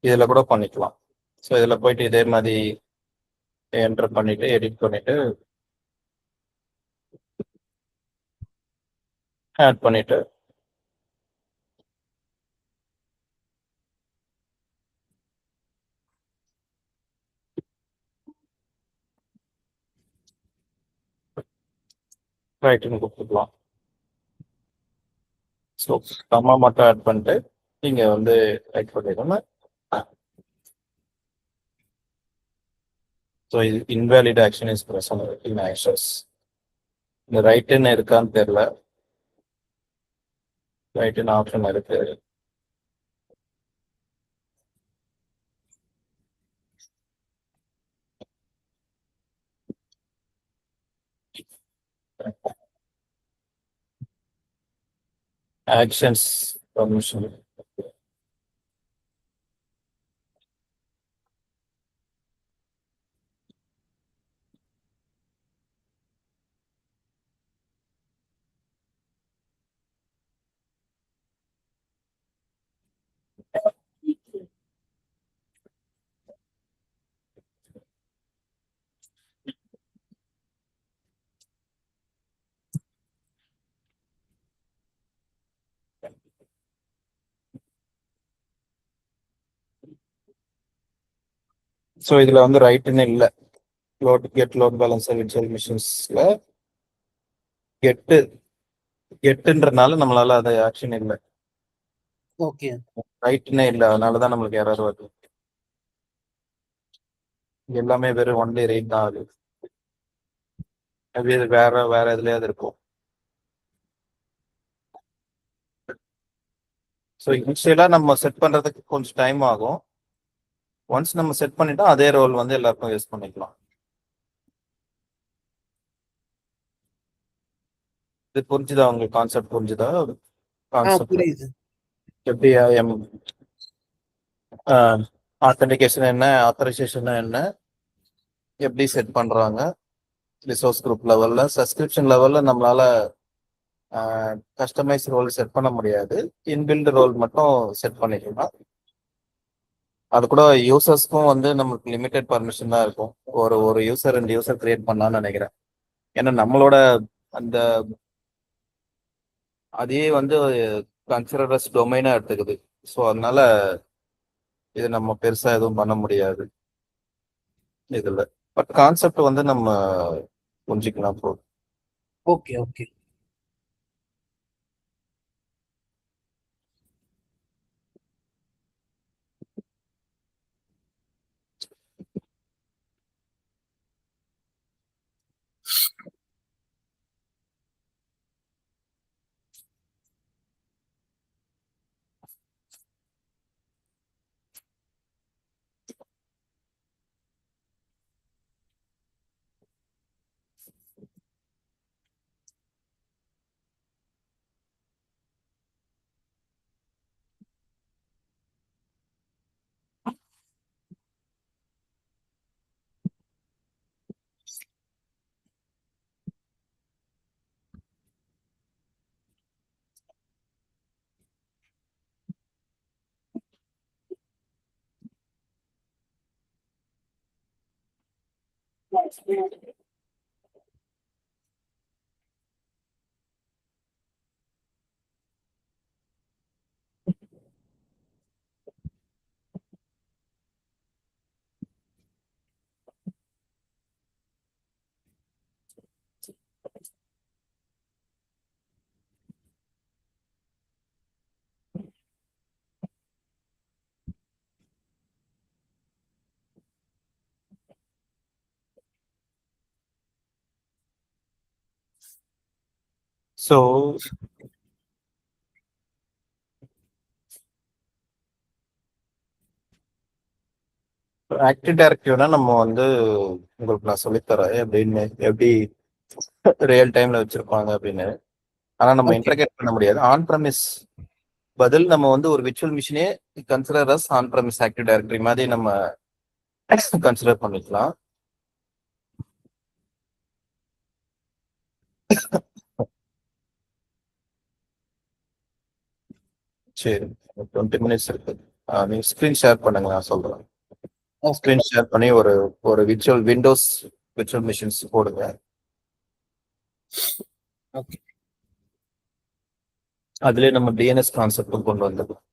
இதுல கூட பண்ணிக்கலாம். ஸோ இதுல போயிட்டு இதே மாதிரி என்டர் பண்ணிட்டு எடிட் பண்ணிட்டு ஆட் பண்ணிட்டு ரைட்டுன்னு கொடுத்துக்கலாம். ஸோ கம்மா மட்டும் ஆட் பண்ணிட்டு நீங்க வந்து ரைட் பண்ணிடணும். ஸோ இது invalid action is present in actions. இந்த ரைட்டுன்னு இருக்கான்னு தெரியல. ரைட்டுன்னு ஆப்ஷன் இருக்கு. Actions permission. ஸோ இதுல வந்து ரைட்டுன்னு இல்லை. கெட் லோட் பேலன்சர் விர்ச்சுவல் மிஷின்ஸ்ல கெட்டுன்றனால நம்மளால அதை ஆக்ஷன் இல்லை.
ஓகே.
ரைட்டுன்னே இல்லை, அதனாலதான் நம்மளுக்கு எரர் வருது. எல்லாமே வெறும் ஒன்லி ரீட் தான் ஆகுது. அது வேற எதுலயாவது இருக்கும். ஸோ இனிஷியலா நம்ம செட் பண்றதுக்கு கொஞ்சம் டைம் ஆகும். ஒன்ஸ் நம்ம செட் பண்ணிட்டா அதே ரோல் வந்து எல்லாருக்கும் யூஸ் பண்ணிக்கலாம். இது புரிஞ்சுதா உங்களுக்கு? கான்செப்ட் புரிஞ்சுதா? கான்செப்ட்
புரியுது.
எப்படி ஆத்தென்டிகேஷன் என்ன, ஆத்தரைசேஷன் என்ன, எப்படி செட் பண்றாங்க ரிசோர்ஸ் குரூப் லெவல்ல. சப்ஸ்கிரிப்ஷன் லெவல்ல நம்மளால கஸ்டமைஸ் ரோல் செட் பண்ண முடியாது. இன்பில்ட் ரோல் மட்டும் செட் பண்ணிக்கலாம். அது கூட யூசர்ஸ்க்கும் வந்து நமக்கு லிமிடெட் பர்மிஷன் தான் இருக்கும். ஒரு யூசர் 2 யூசர் கிரியேட் பண்ணலாம்னு நினைக்கிறேன். ஏன்னா நம்மளோட அந்த அதே வந்து கன்சிடரஸ் டொமைனா எடுத்துக்குது. ஸோ அதனால இது நம்ம பெருசா எதுவும் பண்ண முடியாது இதுல. பட் கான்செப்ட் வந்து நம்ம புரிஞ்சுக்கலாம் போதும்.
ஓகே. ஓகே.
So ஆக்டிவ் டைரக்டிவ்னா நம்ம வந்து உங்களுக்கு நான் சொல்லித்தரேன் எப்படின்னு, எப்படி ரியல் டைம்ல வச்சிருப்பாங்க அப்படின்னு. ஆனா நம்ம
ஓகே.
இன்டர்கேட் பண்ண முடியாது. ஆன் பிரமிஸ் பதில் நம்ம வந்து ஒரு விர்ச்சுவல் மிஷினே consider us on premise active directory மாதிரி நம்ம கன்சிடர் பண்ணிக்கலாம். சரி, 20 மினிட்ஸ் இருக்கு. நீங்க ஸ்கிரீன் ஷேர் பண்ணுங்க, நான் சொல்றேன்.
ஓகே.
ஸ்கிரீன் ஷேர் பண்ணி ஒரு ஒரு விர்ச்சுவல் விண்டோஸ் விர்ச்சுவல் மிஷின்ஸ் போடுங்க.
ஓகே.
அதுலயே நம்ம டிஎன்எஸ் கான்செப்டும் கொண்டு வந்துடலாம்.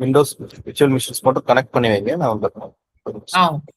விண்டோஸ் விர்ச்சுவல் மிஷின்ஸ் மட்டும் கனெக்ட் பண்ணி வைங்க, நான் வந்துடுறேன்.
ஓகே.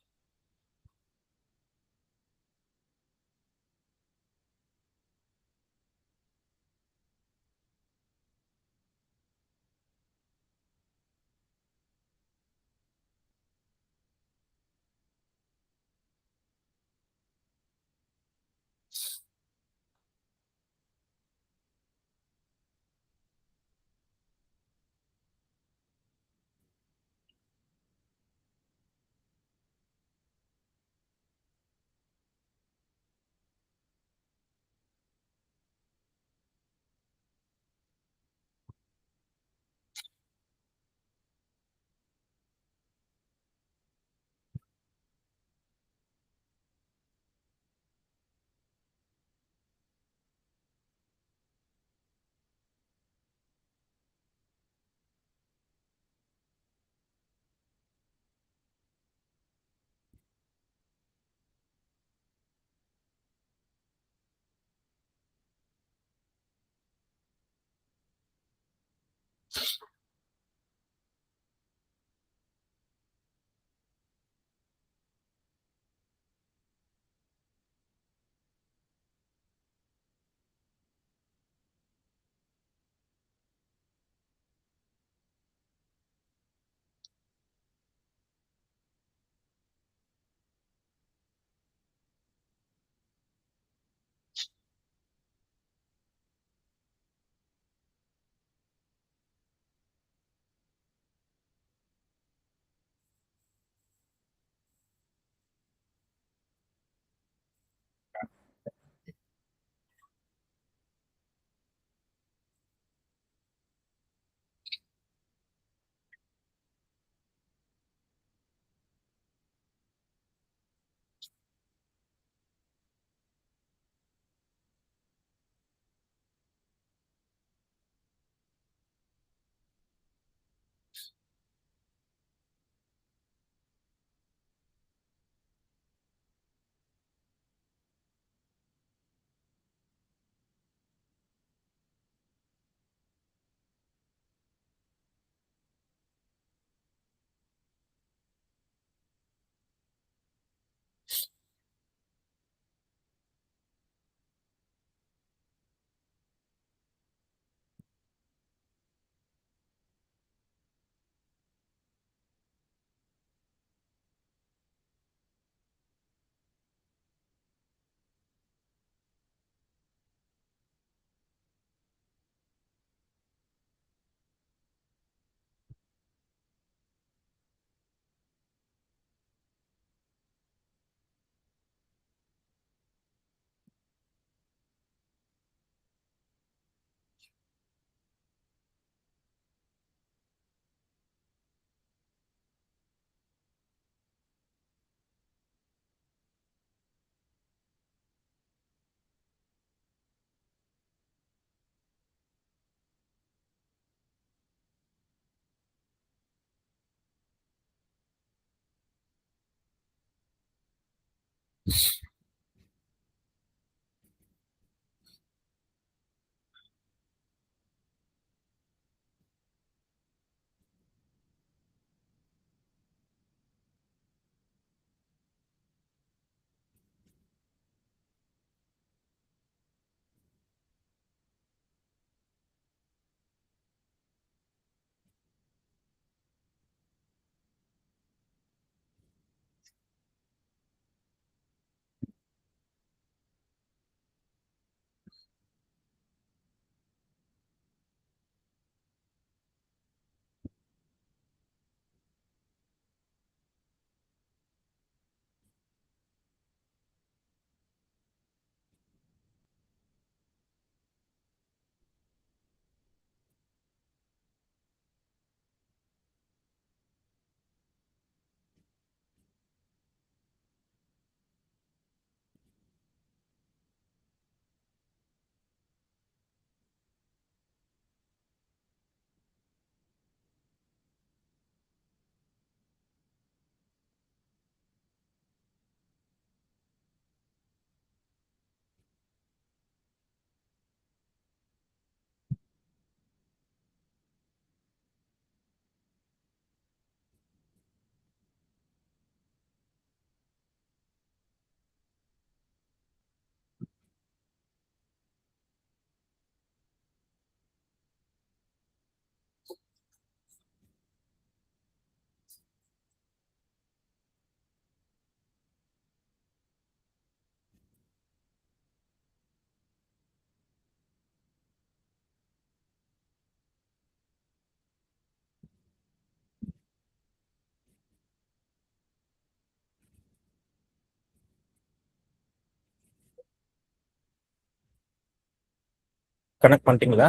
கனெக்ட் பண்ணிட்டீங்களா?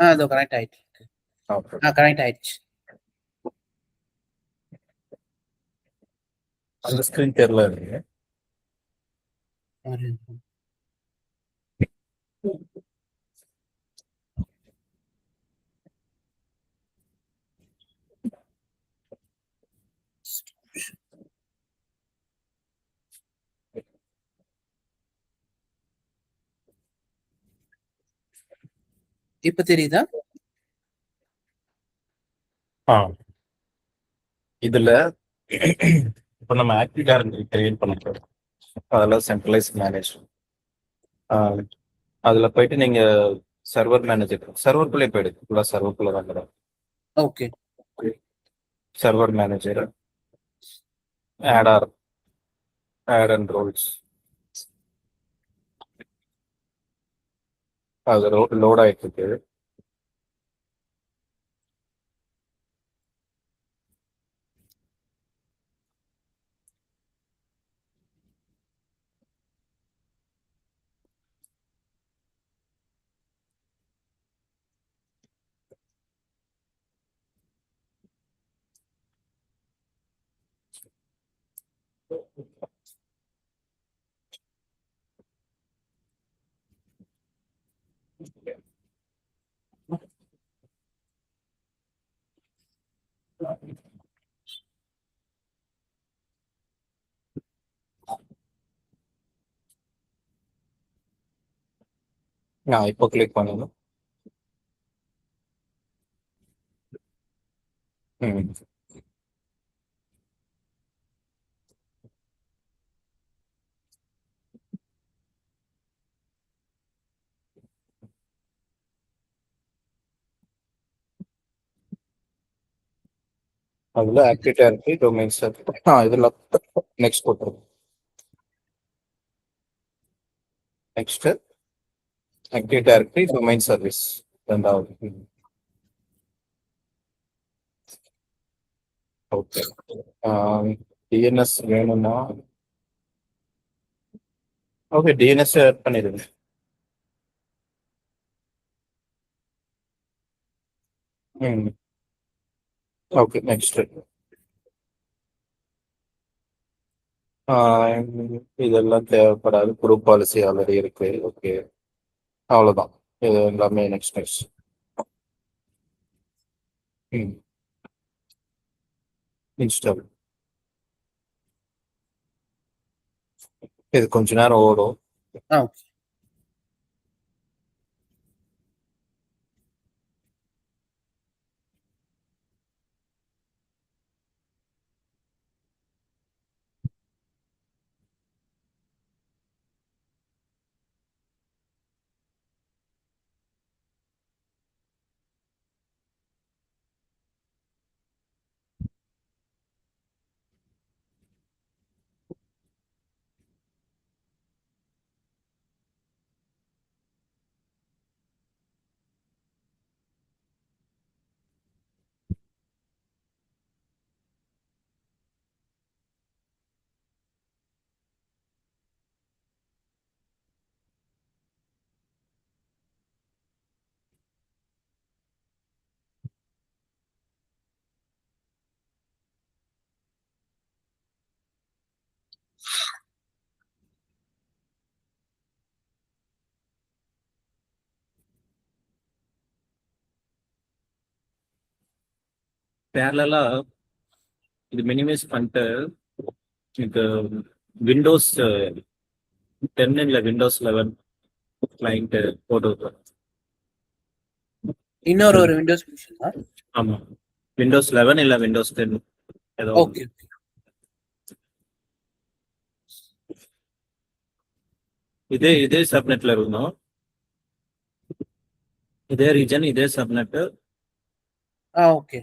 அதோ கனெக்ட் ஆயிடுச்சு. கனெக்ட் ஆயிடுச்சு.
அந்த ஸ்கிரீன் தெரியல இருக்கு.
இப்ப தெரியுதா?
இதுல இப்ப நம்ம ஆக்டிவ் டைரக்டரி கிரியேட் பண்ண போறோம். அதெல்லாம் சென்ட்ரலைஸ் மேனேஜ். அதுல போயிட்டு நீங்க சர்வர் மேனேஜர் சர்வர்க்குள்ளே போயிடுது. ஃபுல்லா சர்வர்க்குள்ள தான்.
Okay.
Server manager, add and roles. அது லோட் ஆயிட்டு இருக்கு. இப்போ கிளிக் பண்ணுங்க. அதுல ஆக்டிவ் டைரக்டரி டொமைன் சர்வர். இதுல நெக்ஸ்ட் போட்டுருங்க. Next active directory domain service ரெண்டாவது. ஓகே. டிஎன்எஸ் வேணும்னா ஓகே டிஎன்எஸ் ஆட் பண்ணிடுங்க. Okay next. இதெல்லாம் தேவைப்படாது. குரூப் பாலிசி ஆல்ரெடி இருக்கு. ஓகே அவ்வளோதான். இது எல்லாமே நெக்ஸ்ட். இன்ஸ்டால். இது கொஞ்ச நேரம் ஓடும்.
ஓகே.
பேரலா இது மினிமைஸ் பண்ணிட்டு எனக்கு விண்டோஸ் 10 இல்ல விண்டோஸ் 11 கிளைண்ட் போட்டு
இன்னொரு ஒரு விண்டோஸ் மிஷினா?
ஆமா, விண்டோஸ் 11 இல்ல விண்டோஸ் 10 ஏதோ.
ஓகே.
இதே சப்நெட்ல இருக்கணும், இதே ரீஜன், இதே சப்நெட்.
ஓகே.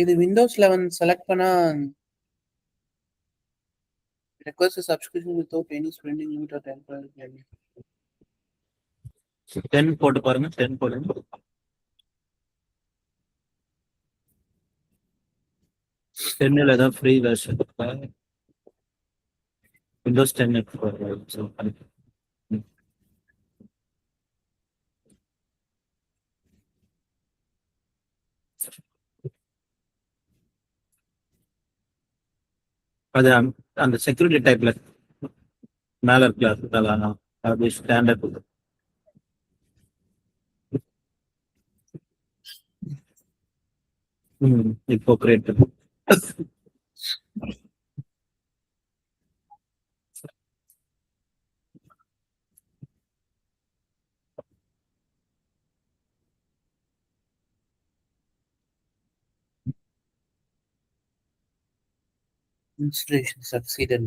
இது விண்டோஸ் 11 செலக்ட் பண்ணா request a subscription without any spending limit or temporary payment.
10 போட்டு பாருங்க, 10 போடுங்க. 10 ஏதாவது ஃப்ரீ வெர்ஷன் விண்டோஸ் 10 இருக்கு. அது அந்த செக்யூரிட்டி டைப்ல மேல இருக்குல்ல, அது ஸ்டாண்டர்ட். இப்போ கிரியேட் பண்ணு.
Installation succeeded.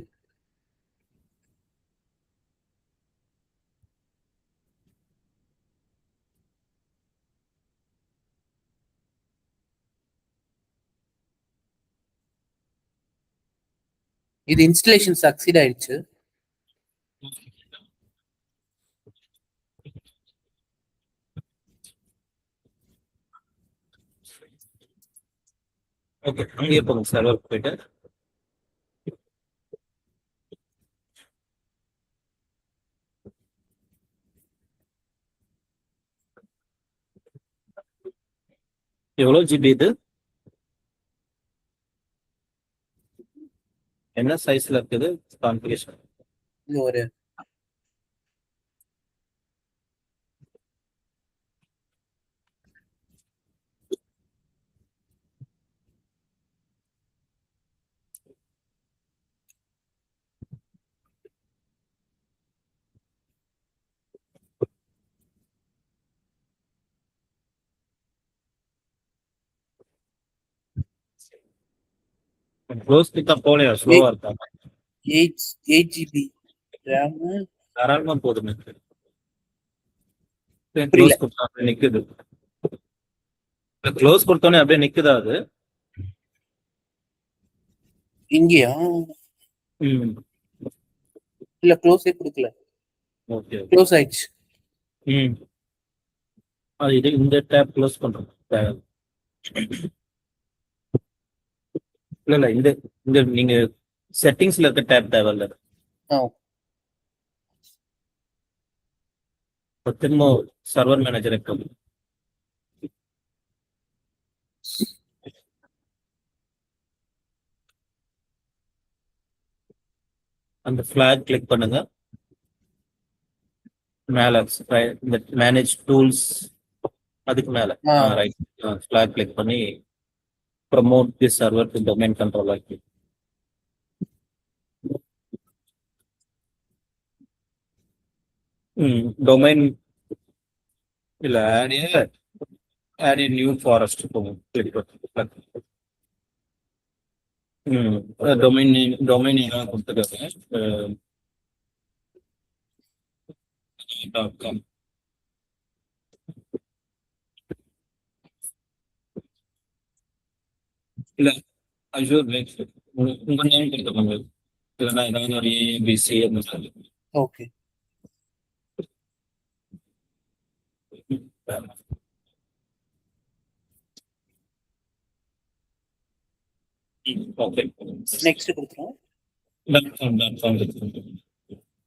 இது இன்ஸ்டலேஷன் சக்சீட் ஆயிடுச்சு.
ஓகே, அங்கேயே போங்க சர்வர் போயிட்டு. எவ்வளவு ஜிபி இது? என்ன சைஸ்ல இருக்குது கான்ஃபிகரேஷன்?
இது ஒரு
க்ளோஸ் கிட்ட போலையா? ஸ்லோவா இருக்கா?
8 GB RAM.
தாராளமா போதுமே.
புரியல.
க்ளோஸ் கொடுத்தா அப்படியே நிக்குது. க்ளோஸ் கொடுத்தோன்னே அப்படியே நிக்குதா அது?
இங்கேயா? இல்ல க்ளோஸே கொடுக்கல.
ஓகே,
க்ளோஸ் ஆயிடுச்சு.
அது இது இந்த டேப் க்ளோஸ் பண்றோம். இல்ல இந்த இந்த நீங்க செட்டிங்ஸ்ல இருக்க டேப் தேவையில்ல. திரும்ப சர்வர் மேனேஜர் இருக்கும். அந்த ஃபிளாக் கிளிக் பண்ணுங்க. மேல இந்த மேனேஜ் டூல்ஸ் அதுக்கு மேல ரைட் ஃபிளாக் கிளிக் பண்ணி promote the server to domain control ஆக்கி. டொமைன் இல்ல ஆட் நியூ ஃபாரஸ்ட் போகும். கிளிக் பண்ணி டொமைன் நேம் கொடுத்துருக்காங்க. .com. இல்ல அஷூர் வேக்ஸ் உங்க நேம் கொடுத்துருக்காங்க. இல்லைன்னா ஏதாவது ஒரு ஏபிசி அப்படின்னு சொல்லி.
ஓகே.
ஓகே,
நெக்ஸ்ட் கொடுத்துறோம்.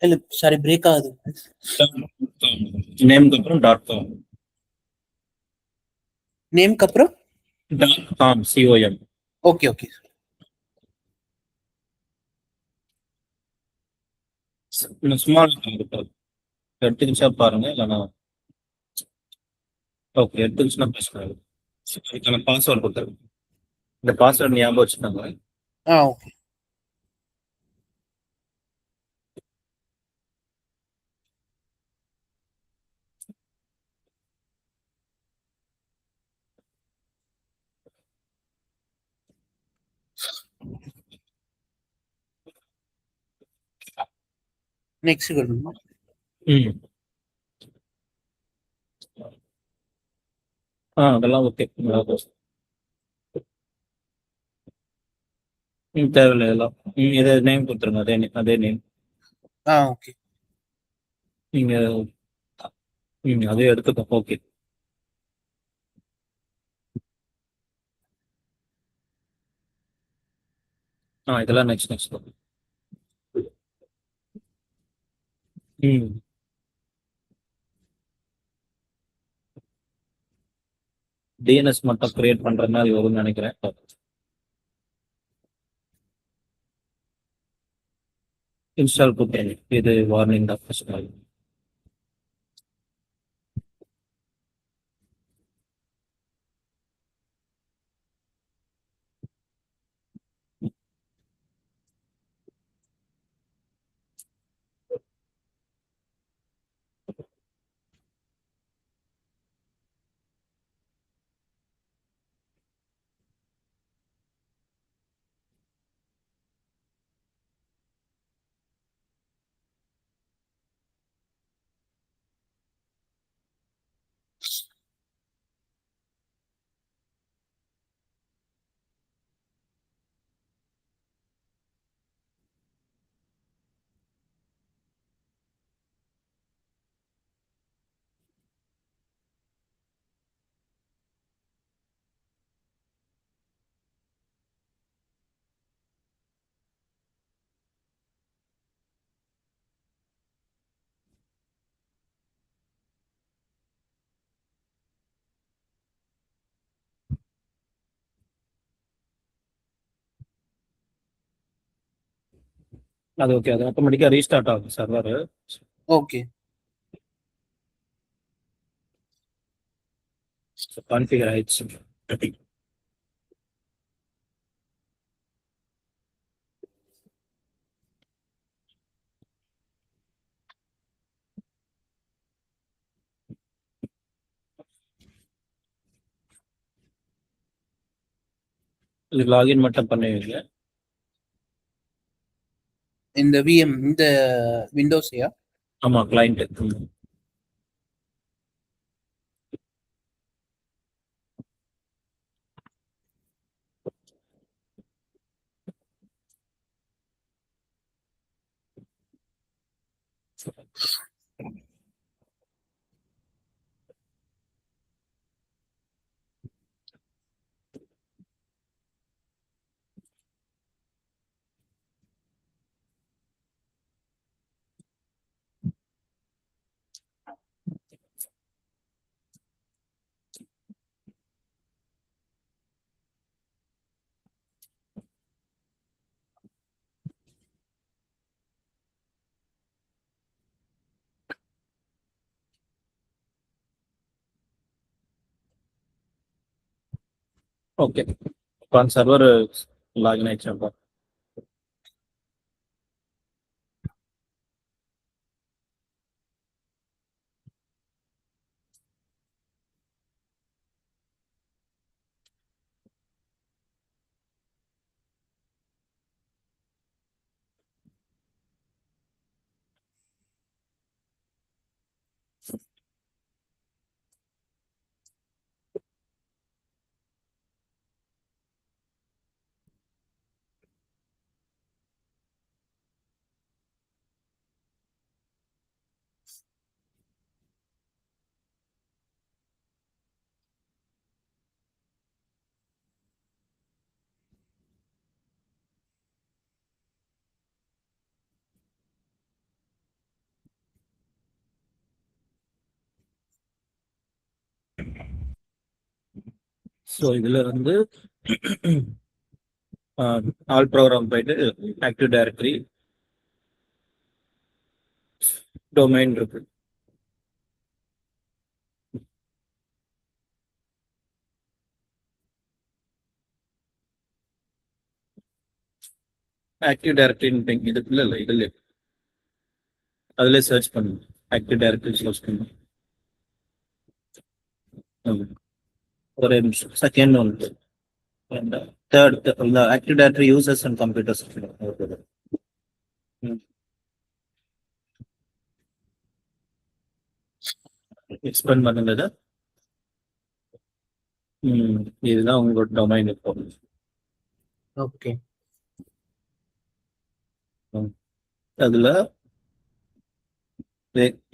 இல்ல சாரி பிரேக் ஆகுது.
நேம்க்கு அப்புறம் .com.
நேம்க்கு அப்புறம்
.com COM.
Okay okay.
Small எடுத்துக்கிச்சா பாருங்க. இல்லைன்னா ஓகே எடுத்துக்கிச்சுன்னா பேசுறாங்க. அதுக்கான பாஸ்வேர்டு கொடுத்துருங்க. இந்த பாஸ்வேர்டு ஞாபகம் வச்சுக்கோங்க.
ஓகே. நெக்ஸ்ட் கொடுங்க.
அதெல்லாம் ஓகே. தேவையில்லை இதெல்லாம். இதை நேம் கொடுத்துருங்க. அதே நேம்.
ஓகே.
நீங்க அதே எடுத்துக்கோ. ஓகே. இதெல்லாம் நெக்ஸ்ட். டிஎன்எஸ் மட்டும் கிரியேட் பண்றதுனால வரும்னு நினைக்கிறேன். இன்ஸ்டால் கொடுத்தேன். இது வார்னிங் தான் ஃபர்ஸ்ட். அது ஓகே, அது ஆட்டோமேட்டிக்கா ரீஸ்டார்ட் ஆகும் சர்வர்.
ஓகே.
கான்ஃபிகர் ஆயிடுச்சு. இது லாகின் மட்டும் பண்ணுவீங்க.
இந்த விஎம் இந்த விண்டோஸ்யா?
ஆமா, கிளைண்ட். ஓகே, இப்போ சர்வர் லாகின் ஆயிடுச்சு. ஸோ இதுல வந்து ஆல் ப்ரோக்ராம் போயிட்டு ஆக்டிவ் டைரக்டரி டொமைன் இருக்கு. ஆக்டிவ் டைரக்டரி இதுக்குள்ள இல்லை, இதுல அதுல சர்ச் பண்ணுங்க. ஆக்டிவ் டைரக்டரி சர்ச் பண்ணுங்க. ஒரு நிமிஷம், செகண்ட் ஒன்று. தேர்ட் இந்த active directory users and computers. Expand பண்ணுங்க. இதுதான் உங்களோட டொமைன் இப்போ.
ஓகே.
அதுல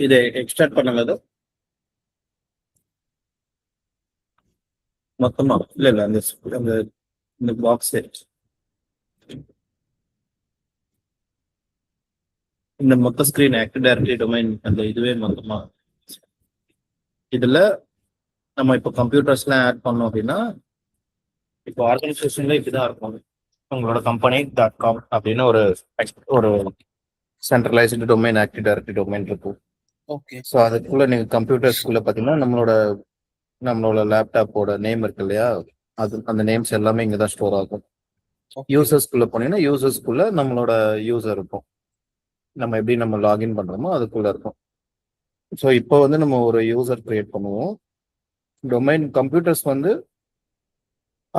இதை எக்ஸ்ட்ராக்ட் பண்ணுங்க. மொத்தமா இல்ல இல்ல, அந்த இந்த பாக்ஸ் இந்த மொத்த ஸ்கிரீன் ஆக்டிவ் டைரக்டரி டொமைன் அந்த இதுவே மொத்தமா. இதுல நம்ம இப்போ கம்ப்யூட்டர்ஸ்லாம் ஆட் பண்ணோம் அப்படின்னா, இப்போ ஆர்கனைசேஷன்ல இப்படிதான் இருக்கும். உங்களோட company.com அப்படின்னு ஒரு ஒரு centralised domain active directory domain இருக்கும்.
ஓகே.
ஸோ அதுக்குள்ள நீங்க கம்ப்யூட்டர்ஸ்குள்ள பார்த்தீங்கன்னா நம்மளோட லேப்டாப்போட நேம் இருக்கு இல்லையா, அது அந்த நேம்ஸ் எல்லாமே இங்கே தான் ஸ்டோர் ஆகும். யூசர்ஸ்குள்ள போனீங்கன்னா யூசர்ஸ்குள்ள நம்மளோட யூசர் இருக்கும். நம்ம எப்படி நம்ம லாகின் பண்றோமோ அதுக்குள்ள இருக்கும். ஸோ இப்போ வந்து நம்ம ஒரு யூசர் கிரியேட் பண்ணுவோம். டொமைன் கம்ப்யூட்டர்ஸ் வந்து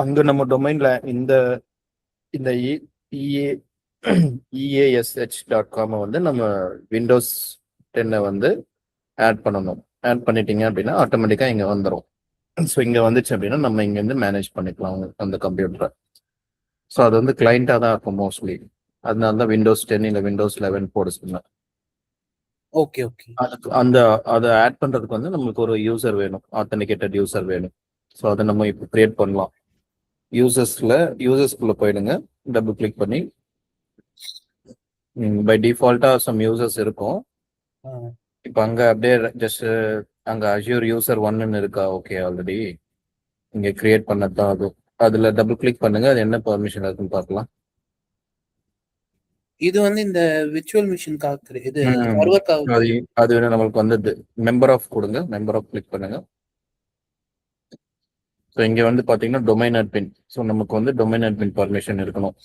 அங்க நம்ம டொமைன்ல இந்த இந்த EASH.com வந்து நம்ம விண்டோஸ் 10 வந்து ஆட் பண்ணணும். ஆட் பண்ணிட்டீங்க அப்படின்னா ஆட்டோமேட்டிக்கா இங்க வந்துடும். ஸோ இங்க வந்துச்சு அப்படின்னா நம்ம இங்க இருந்து மேனேஜ் பண்ணிக்கலாம் அந்த கம்ப்யூட்டரை. ஸோ அது வந்து கிளைண்டா தான் இருக்கும் மோஸ்ட்லி. அதனால தான் விண்டோஸ் 10 இல்லை விண்டோஸ் 11 போட சொன்னேன்.
Okay okay.
அதை ஆட் பண்றதுக்கு வந்து நம்மளுக்கு ஒரு யூசர் வேணும், ஆத்தென்டிகேட்டட் யூசர் வேணும். ஸோ அதை நம்ம இப்போ கிரியேட் பண்ணலாம். யூசர்ஸ்குள்ள போயிடுங்க, டபுள் கிளிக் பண்ணி. பை டிஃபால்ட்டா சம் யூசர்ஸ் இருக்கும். இப்போ அங்க அப்படியே ஜஸ்ட் அங்க அஷ்யூர் யூசர் 1 இருக்கா? ஓகே, ஆல்ரெடி இங்க கிரியேட் பண்ணதான் அது. அதுல டபுள் கிளிக் பண்ணுங்க, அது என்ன பெர்மிஷன் இருக்குன்னு பார்க்கலாம்.
இது வந்து இந்த விர்ச்சுவல் மிஷின்காக இது
ம்.
சர்வர்க்காக.
அது அது நம்மளுக்கு வந்து மெம்பர் ஆஃப் கொடுங்க, மெம்பர் ஆஃப் கிளிக் பண்ணுங்க. ஸோ இங்க வந்து பாத்தீங்கன்னா டொமைன் அட்மின். ஸோ நமக்கு வந்து டொமைன் அட்மின் பர்மிஷன் இருக்கணும்.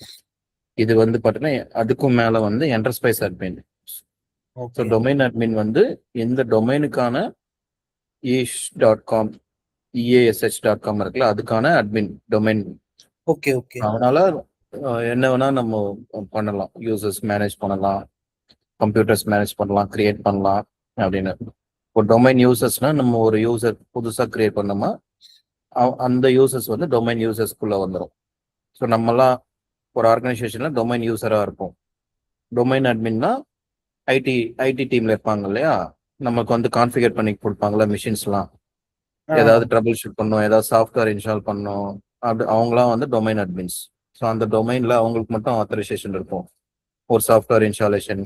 இது வந்து பாத்தீங்கன்னா அதுக்கும் மேல வந்து enterprise admin. So
okay
domain admin வந்து இந்த டொமைனுக்கான ish.com eash.com இருக்குல்ல, அதுக்கான அட்மின் டொமைன்.
ஓகே ஓகே
அதனால என்ன வேணா நம்ம பண்ணலாம், யூசர்ஸ் மேனேஜ் பண்ணலாம், கம்ப்யூட்டர்ஸ் மேனேஜ் பண்ணலாம், கிரியேட் பண்ணலாம் அப்படின்னு. இப்போ டொமைன் யூசர்ஸ்னா நம்ம ஒரு யூசர் புதுசா கிரியேட் பண்ணோமா அந்த யூசர்ஸ் வந்து டொமைன் யூசர்ஸ்குள்ள வந்துடும். ஸோ நம்மலாம் ஒரு ஆர்கனைசேஷன்ல டொமைன் யூசரா இருப்போம். டொமைன் அட்மின்னா ஐடி ஐடி டீம்ல இருப்பாங்க இல்லையா, நமக்கு வந்து கான்ஃபிகர் பண்ணி கொடுப்பாங்களா மிஷின்ஸ்லாம், ஏதாவது ட்ரபிள் ஷூட் பண்ணணும், ஏதாவது சாஃப்ட்வேர் இன்ஸ்டால் பண்ணணும், அப்படி அவங்களாம் வந்து டொமைன் அட்மின்ஸ். ஸோ அந்த டொமைன்ல அவங்களுக்கு மட்டும் ஆத்தரைசேஷன் இருக்கும், ஒரு சாஃப்ட்வேர் இன்ஸ்டாலேஷன்.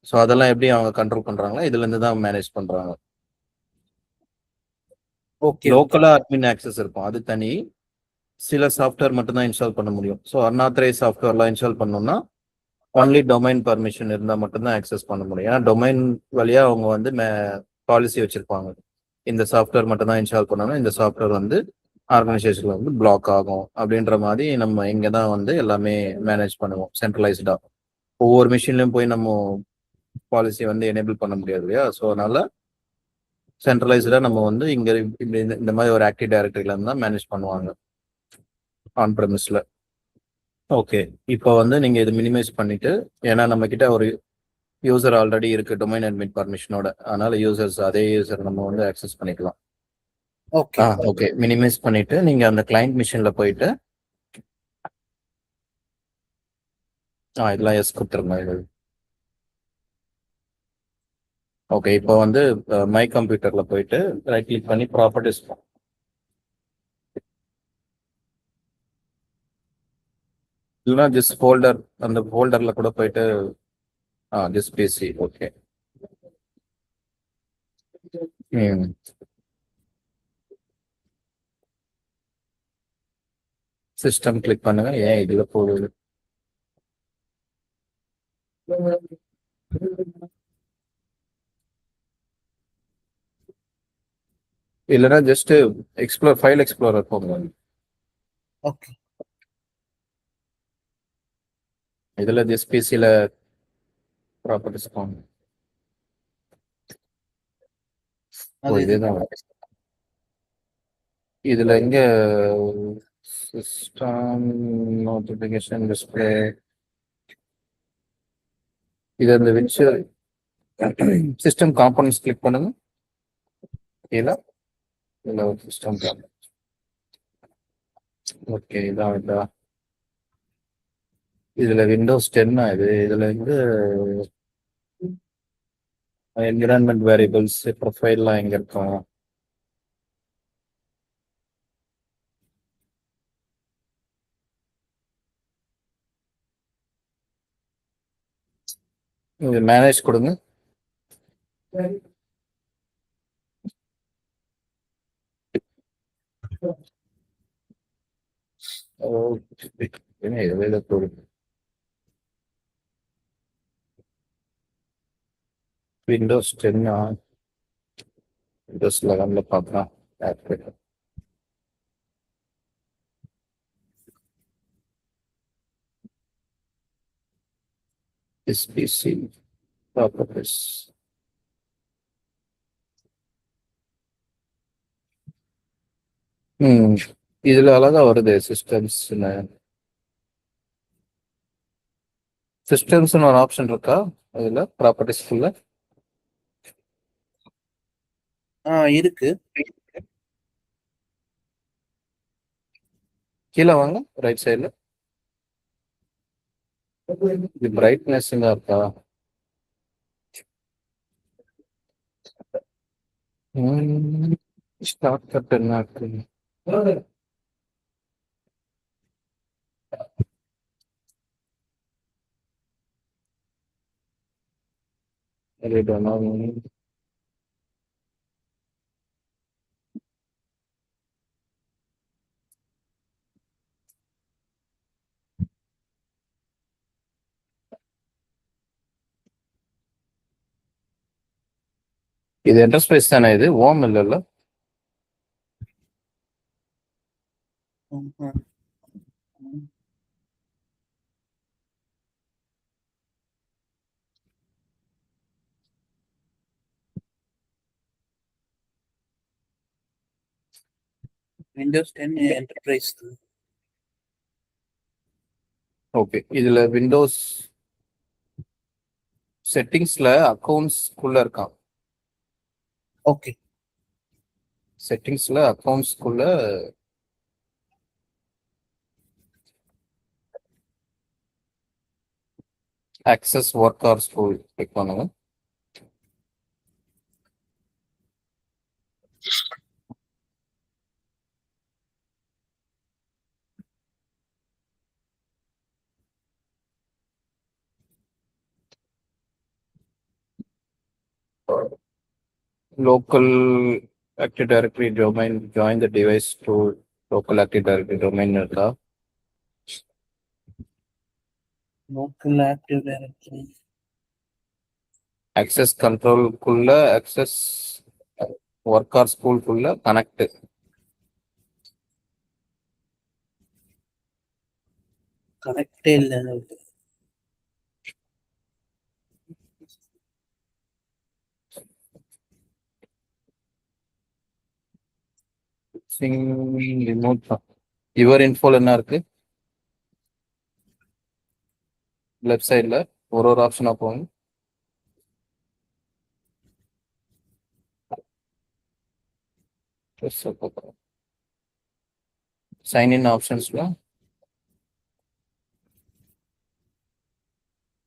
ஸோ அதெல்லாம் எப்படி அவங்க கண்ட்ரோல் பண்றாங்களோ இதுல இருந்து தான் மேனேஜ் பண்றாங்க.
ஓகே
லோக்கலா அட்மின் ஆக்சஸ் இருக்கும், அது தனி. சில சாஃப்ட்வேர் மட்டும் தான் இன்ஸ்டால் பண்ண முடியும். ஸோ அன்ஆத்தரைஸ் சாஃப்ட்வேர்லாம் இன்ஸ்டால் பண்ணோம்னா ஒன்லி டொமைன் பர்மிஷன் இருந்தால் மட்டும்தான் ஆக்சஸ் பண்ண முடியும். ஏன்னா டொமைன் வழியா அவங்க வந்து பாலிசி வச்சிருப்பாங்க, இந்த சாஃப்ட்வேர் மட்டும் தான் இன்ஸ்டால் பண்ணணும், இந்த சாஃப்ட்வேர் வந்து ஆர்கனைசேஷன்ல வந்து பிளாக் ஆகும் அப்படின்ற மாதிரி நம்ம இங்க தான் வந்து எல்லாமே மேனேஜ் பண்ணுவோம் சென்ட்ரலைஸ்டா. ஒவ்வொரு மிஷின்லயும் போய் நம்ம பாலிசி வந்து எனேபிள் பண்ண முடியாது இல்லையா. ஸோ அதனால சென்ட்ரலைஸ்டா நம்ம வந்து இங்க இந்த மாதிரி ஒரு ஆக்டிவ் டைரக்டரியில இருந்து தான் மேனேஜ் பண்ணுவாங்க ஆன் ப்ரெமிஸ்ல. ஓகே, இப்போ வந்து நீங்க இது மினிமைஸ் பண்ணிட்டு, ஏன்னா நம்ம கிட்ட ஒரு யூசர் ஆல்ரெடி இருக்கு டொமைன் அட்மின் பர்மிஷனோட, அதனால யூசர்ஸ் அதே யூசர் நம்ம வந்து ஆக்சஸ் பண்ணிக்கலாம்.
ஓகே
ஓகே, மினிமைஸ் பண்ணிட்டு நீங்க அந்த கிளைண்ட் மிஷின்ல போயிட்டு இதெல்லாம் எஸ் கொடுத்துருங்க இது. ஓகே, இப்போ வந்து மை கம்ப்யூட்டர்ல போயிட்டு ரைட் கிளிக் பண்ணி ப்ராப்பர்ட்டிஸ், இல்லைன்னா ஜஸ்ட் ஃபோல்டர், அந்த ஃபோல்டர்ல கூட போயிட்டு just PC. Okay, system click பண்ணுங்க. ஏன் இதுல போகுது? இல்லைன்னா ஜஸ்ட் ஃபைல் எக்ஸ்ப்ளோரர் போங்க.
ஓகே
இதுல ஜஸ்ட் பிசில ப்ராப்பர்ட்டிஸ் போங்க.
அது
இதேதான். இதுல எங்க சிஸ்டம் நோட்டிபிகேஷன் டிஸ்பிளே, இது அந்த விர்ச்சுவல் சிஸ்டம் காம்பனன்ட்ஸ் கிளிக் பண்ணுங்க. இல்ல இல்ல சிஸ்டம் காம்பனன்ட்ஸ். ஓகே, இதான் இதுல விண்டோஸ் 10 இதுல வந்து என்விரான்மெண்ட் வேரியபிள்ஸ் ப்ரொஃபைல்லாம் எங்க இருக்கும்? இது மேனேஜ் கொடுங்க. இதுல கொடுங்க விண்டோஸ் 10 விண்டோஸ் 11ல பார்க்கலாம். SPC properties. இதுல அழகா வருது சிஸ்டம்ஸ்னு. சிஸ்டம்ஸ்னு ஒரு ஆப்ஷன் இருக்கா இதுல ப்ராப்பர்ட்டிஸ்குள்ள?
இருக்கு.
கீழே வாங்க, ரைட் சைடுல. இது பிரைட்னஸ் இருக்கா? ஸ்டார்ட் கட் என்ன இருக்கு? இது என்டர்பிரைஸ் தானே, இது ஓம் இல்லைல்ல?
Windows 10 enterprise.
ஓகே, இதுல விண்டோஸ் செட்டிங்ஸ்ல அக்கவுண்ட்ஸ் குள்ள இருக்கான்.
ஓகே,
செட்டிங்ஸ்ல அக்கவுண்ட்ஸ் குள்ள access work or school click பண்ணுங்க. Local Active Directory domain, join the device to local Active Directory domain இருக்கா?
Local active directory.
access control குள்ள access work or school குள்ள connect.
கனெக்டே இல்லை.
Remote your இன்ஃபோல என்ன இருக்கு? Left சைட்ல ஒரு ஆப்ஷனா போகும். சைன் இன் ஆப்ஷன்ஸ்ல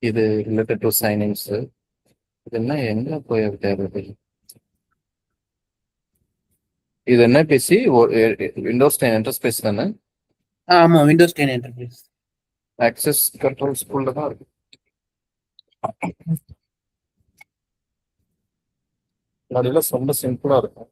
இது ரிலேட்டட் டு சைன்இன்ஸ். இதெல்லாம் எங்க போய் தேவை? இது என்ன பிசி? விண்டோஸ் 10 என்டர்பிரைஸ் தானே?
ஆமா, விண்டோஸ் 10 என்டர்பிரைஸ்.
ஆக்சஸ் கண்ட்ரோல் ஸ்கூல்ல தான் இருக்கு. அதெல்லாம் ரொம்ப சிம்பிளா இருக்கும்.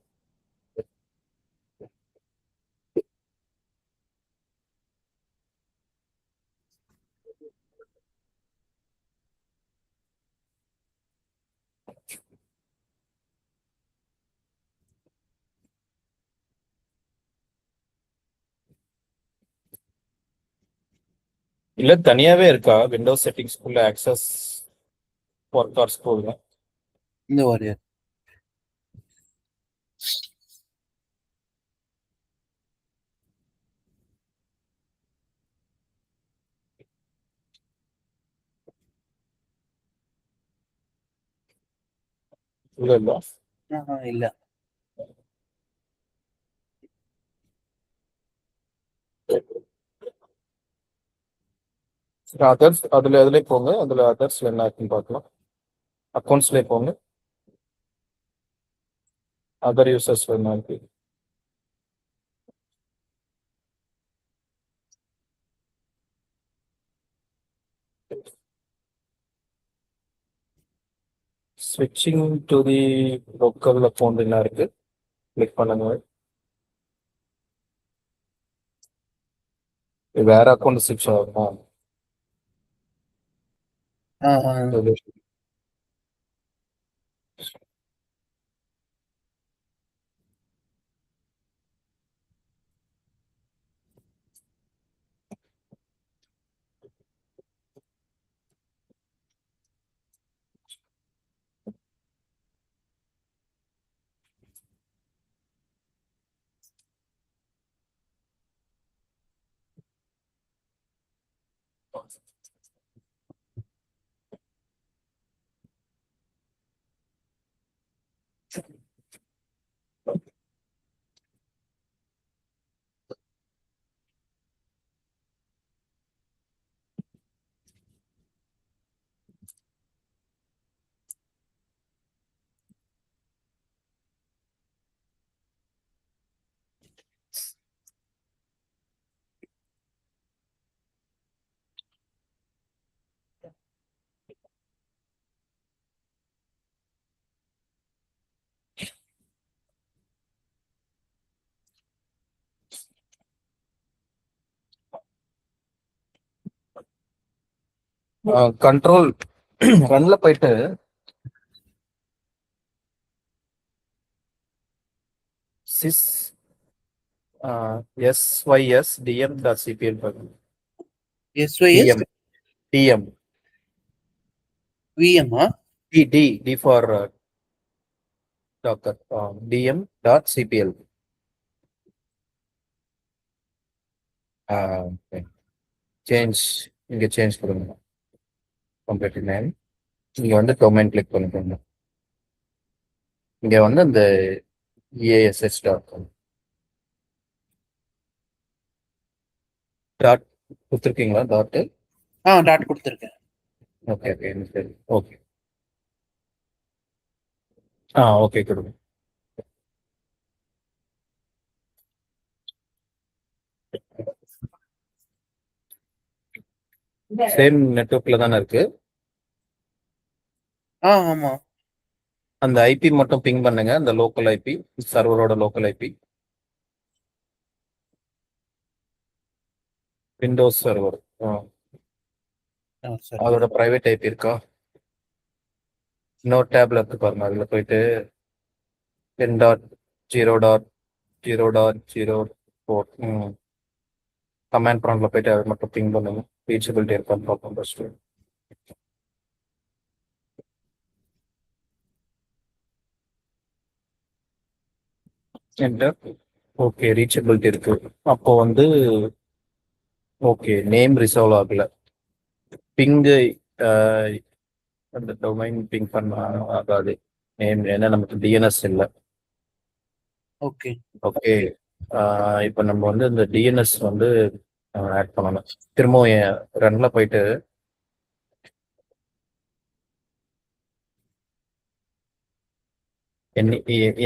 இல்ல தனியாவே இருக்கா விண்டோஸ் செட்டிங்ஸ்குள்ள ஆக்சஸ் ஒர்க் ஆர் ஸ்கூல்ல?
இந்த ஒரு
இல்ல இல்ல.
இல்ல.
அதர்ஸ் அதுல போங்க. அதுல அதர்ஸ்ல என்ன இருக்குன்னு பார்க்கலாம். அக்கௌண்ட்ஸ்ல போங்க. அதர் யூசர்ஸ்ல என்ன இருக்கு? ஸ்விட்சிங் டு தி லோக்கல் அக்கௌண்ட் என்ன இருக்கு? கிளிக் பண்ணுங்க. வேற அக்கௌண்ட் ஸ்விட்ச் ஆகுமா? கண்ட்ரோல் ரன்ல போயிட்டு sys sys.dm.cpl பாருங்க.
SYS
tm
VM
d for docker dm.cpl. Okay. இங்க சேஞ்ச் பண்ணுங்க கம்ப்ளீட் நேம். இங்க வந்து டொமைன் கிளிக் பண்ணிக்கோங்க. இங்க வந்து இந்த eass.com டாட் கொடுத்துருக்கீங்களா டாட்?
டாட் கொடுத்துருக்கேன்.
ஓகே ஓகே சரி ஓகே. ஓகே கொடுங்க. சேம் நெட்வொர்க்ல தானே இருக்கு.
ஆமா.
அந்த ஐபி மட்டும் பிங் பண்ணுங்க, அந்த local IP, சர்வரோட local IP. Windows server
சரி.
அதோட பிரைவேட் ஐபி இருக்கா? இன்னொரு டேப்ல இருக்கு பாருங்க, அதுல போயிட்டு 10.0.0.0.04 கமாண்ட் ப்ராம்ப்ட்ல போயிட்டு அதை மட்டும் பிங் பண்ணுங்க. ரீச்சபிலிட்டி இருக்கான்னு பார்ப்போம் ஃபர்ஸ்ட். என்டர். ஓகே ரீச்சபிலிட்டி இருக்கு. அப்போ வந்து ஓகே நேம் ரிசால்வ் ஆகல. பிங்கு அந்த டொமைன் பிங் பண்ண ஆகாது நேம், ஏன்னா நமக்கு டிஎன்எஸ் இல்லை.
ஓகே
ஓகே இப்போ நம்ம வந்து இந்த டிஎன்எஸ் வந்து ஆட் பண்ணணும். திரும்பவும் ரன்ல போயிட்டு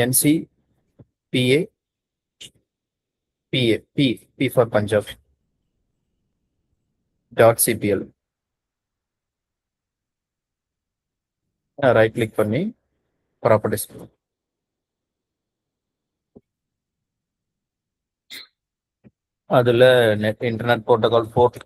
NC PA PA P P for Punjab .cpl right click பண்ணி ப்ராப்பர்ட்டிஸ். அதுல நெட் இன்டர்நெட் புரோட்டோகால் போர்ட்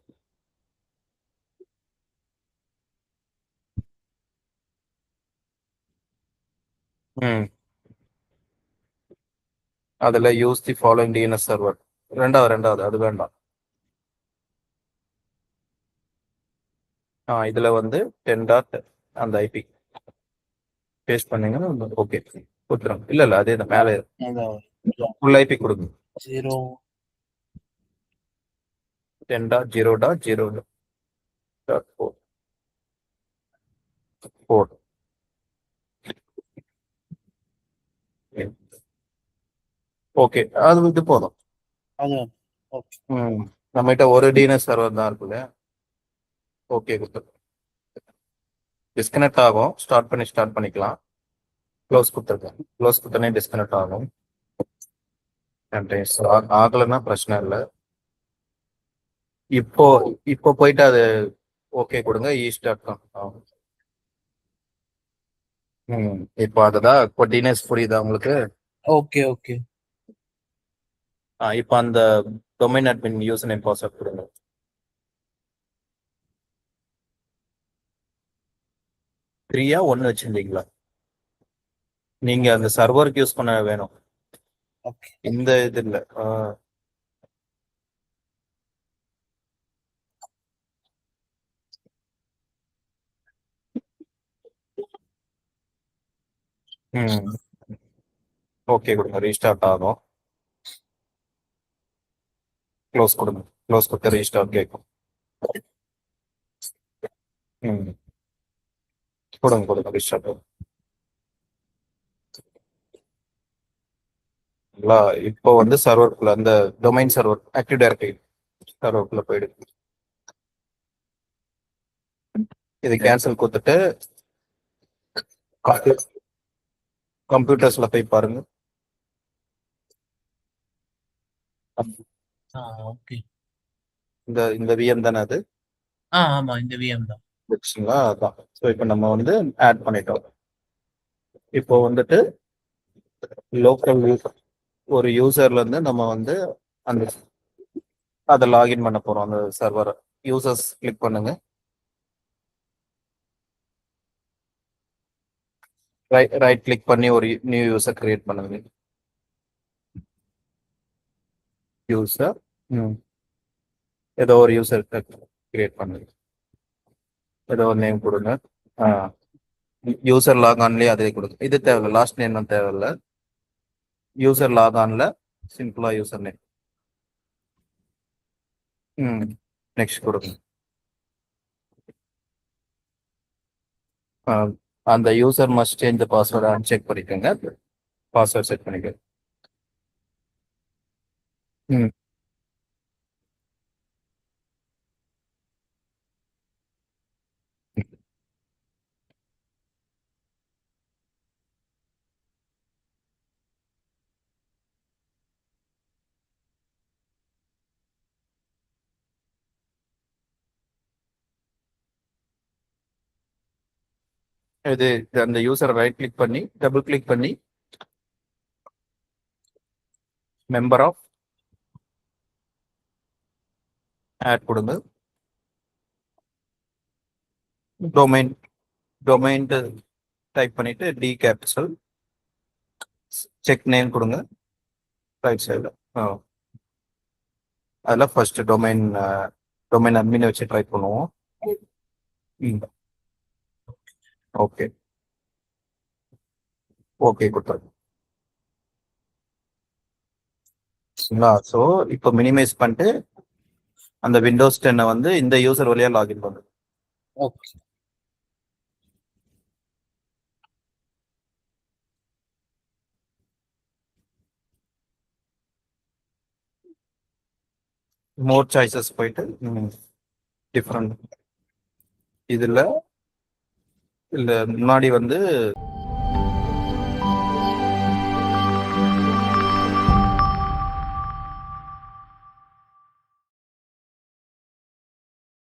அதுல use the following DNS server. ரெண்டாவது அது வேண்டாம். இதுல வந்து 10. அந்த ஐபி பேஸ்ட் பண்ணீங்கன்னா ஓகே கொடுத்துரும். இல்ல அதே தான் மேலே ஃபுல் ஐபி கொடுங்க. 10.0.0.4 ஓகே அது வந்து போதும். நம்மகிட்ட ஒரு டிஎன்எஸ் சர்வர் தான் இருக்குல்ல. ஓகே கொடுத்து டிஸ்கனெக்ட் ஆகும். ஸ்டார்ட் பண்ணிக்கலாம். க்ளோஸ் கொடுத்துருக்கேன். க்ளோஸ் கொடுத்தனே டிஸ்கனெக்ட் ஆகும். ஆகலைன்னா பிரச்சனை இல்லை. இப்போ போயிட்டு அது ஓகே கொடுங்க. ஈஸ்ட்.com. இப்போ அதுதான் இப்போ டிஎன்எஸ் புரியுதா உங்களுக்கு?
Okay okay.
இப்போ அந்த domain admin user name password கொடுங்க. 3 1 வச்சிருந்தீங்களா? நீங்க அந்த சர்வருக்கு யூஸ் பண்ண வேணும். இந்த இது இல்ல. ஓகே கொடுங்க. ரீஸ்டார்ட் ஆகும். க்ளோஸ் கொடுங்க. க்ளோஸ் கொடுத்து ரீஸ்டார்ட் கேட்கும். கொடுங்க ரீஸ்டார்ட் ஆகும். இப்போ வந்து சர்வருக்குள்ள அந்த டொமைன் சர்வர் ஆக்டிவ் டைரக்டரி சர்வருக்குள்ள போயிடுது. இது கேன்சல் கொடுத்துட்டு கம்ப்யூட்டர்ஸ்ல போய் பாருங்க.
ஓகே.
இந்த விஎம் தானே அது?
ஆமா இந்த விஎம் தான்.
அதான். ஸோ இப்போ நம்ம வந்து ஆட் பண்ணிட்டோம். இப்போ வந்துட்டு லோக்கல் ஒரு யூசர்ல இருந்து நம்ம வந்து அந்த அதை லாகின் பண்ண போறோம். அந்த சர்வர் யூசர்ஸ் கிளிக் பண்ணுங்க. ரைட் கிளிக் பண்ணி ஒரு நியூ யூசர் கிரியேட் பண்ணுங்க. யூசர் ஏதோ ஒரு யூசர் கிரியேட் பண்ணுங்க, ஏதோ ஒரு நேம் கொடுங்க. யூசர் லாகான்லயே அதே கொடுங்க. இது தேவையில்ல, லாஸ்ட் நேம் தேவையில்ல. யூசர் லாகான்ல சிம்பிளா யூசர் நேம். நெக்ஸ்ட் கொடுங்க. அந்த user must change password uncheck பண்ணிக்கோங்க. பாஸ்வேர்ட் செட் பண்ணிக்கோங்க. இது அந்த யூசரை ரைட் கிளிக் பண்ணி டபுள் கிளிக் பண்ணி மெம்பர் ஆஃப் ஆட் கொடுங்க. டொமைன் டொமைன் டைப் பண்ணிட்டு டி கேபிட்டல் செக் நேம் கொடுங்க. ரைட் சைடில் அதில் ஃபர்ஸ்ட் டொமைன் அட்மினை வச்சு ட்ரை பண்ணுவோம். ஓகே ஓகே கொடுத்துருங்க. ஸோ இப்போ மினிமைஸ் பண்ணிட்டு அந்த விண்டோஸ் 10 வந்து இந்த யூசர் வழியா லாகின் பண்ணுங்க.
ஓகே.
மோர் சாய்ஸஸ் போயிட்டு டிஃப்ரெண்ட் இதில் இல்லை முன்னாடி வந்து